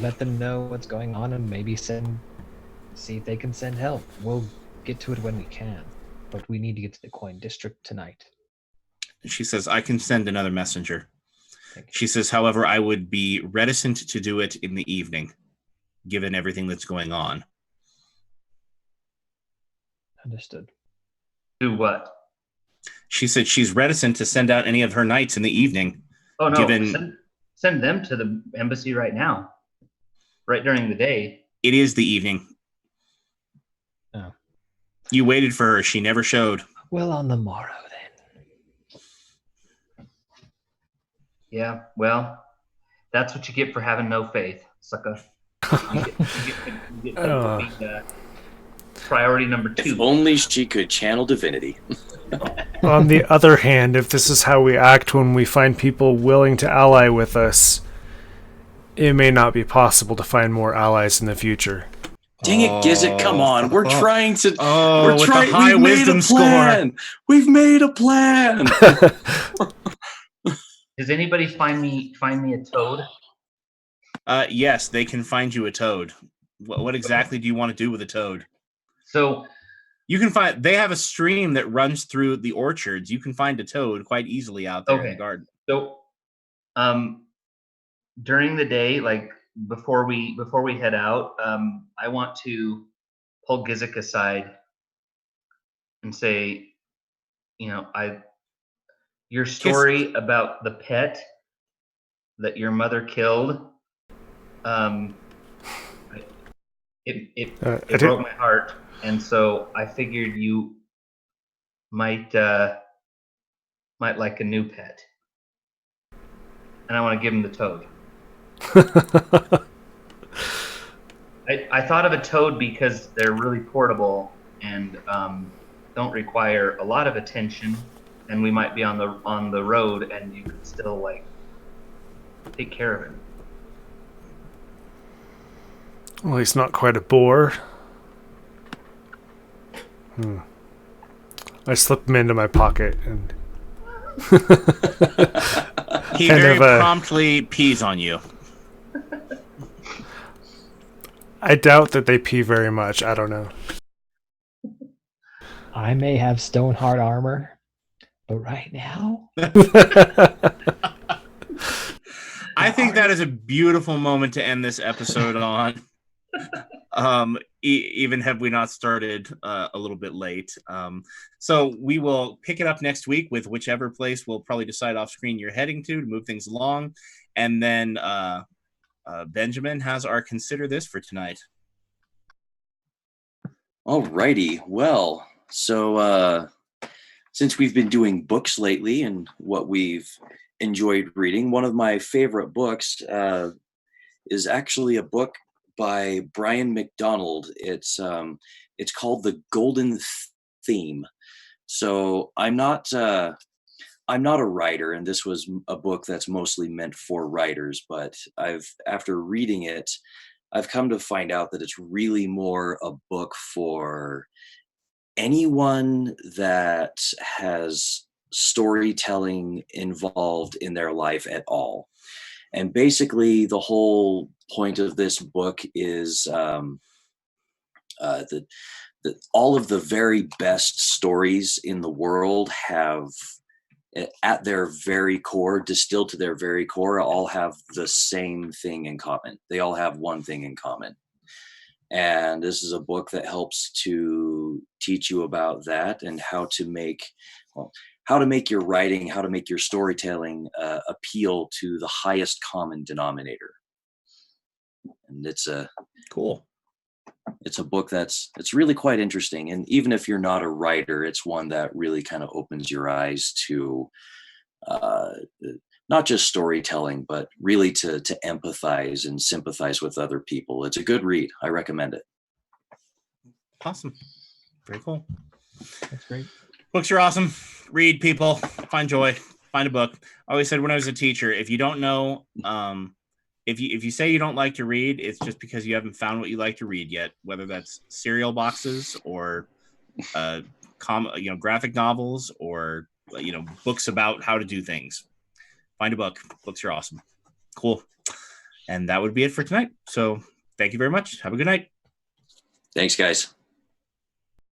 Let them know what's going on and maybe see if they can send help. We'll get to it when we can, but we need to get to the Coin District tonight. She says, I can send another messenger. Thank you. She says, however, I would be reticent to do it in the evening, given everything that's going on. Understood. Do what? She said she's reticent to send out any of her knights in the evening. Oh, no. Given Send them to the embassy right now. Right during the day. it is the evening. Oh. You waited for her. She never showed. Well, on the morrow then. Yeah, well, that's what you get for having no faith, sucker. You get priority number 2. If only she could channel divinity. On the other hand, if this is how we act when we find people willing to ally with us, it may not be possible to find more allies in the future. Dang it, Gizzet, come on. We're trying to... we're trying. High wisdom score. We've made a plan. Does anybody find me a toad? Yes, they can find you a toad. What exactly do you want to do with a toad? So you can find. They have a stream that runs through the orchards. You can find a toad quite easily out there in the garden. So, during the day, like before we head out, I want to pull Gizzet aside and say, your story about the pet that your mother killed, it broke my heart, and so I figured you might like a new pet, and I want to give him the toad. I thought of a toad because they're really portable and don't require a lot of attention, and we might be on the road, and you could still like take care of him. Well, he's not quite a boar. I slip him into my pocket and he very promptly pees on you. I doubt that they pee very much. I don't know. I may have stone hard armor, but right now... I think that is a beautiful moment to end this episode on. Even have we not started a little bit late. So we will pick it up next week with whichever place we'll probably decide off screen you're heading to move things along. And then Benjamin has our Consider This for tonight. Alrighty. Well, so since we've been doing books lately and what we've enjoyed reading, one of my favorite books is actually a book by Brian McDonald. It's called The Golden Theme. So I'm not a writer, and this was a book that's mostly meant for writers, but after reading it, I've come to find out that it's really more a book for anyone that has storytelling involved in their life at all. And basically the whole point of this book is All of the very best stories in the world have, at their very core, distilled to their very core, all have the same thing in common. They all have one thing in common. And this is a book that helps to teach you about that and how to make your writing, how to make your storytelling appeal to the highest common denominator. And it's cool. It's a book it's really quite interesting. And even if you're not a writer, it's one that really kind of opens your eyes to not just storytelling, but really to empathize and sympathize with other people. It's a good read. I recommend it. Awesome. Very cool. That's great. Books are awesome. Read, people. Find joy. Find a book. I always said when I was a teacher, if you don't know, if you say you don't like to read, it's just because you haven't found what you like to read yet, whether that's cereal boxes or graphic novels or books about how to do things. Find a book. Books are awesome. Cool. And that would be it for tonight. So thank you very much. Have a good night. Thanks, guys.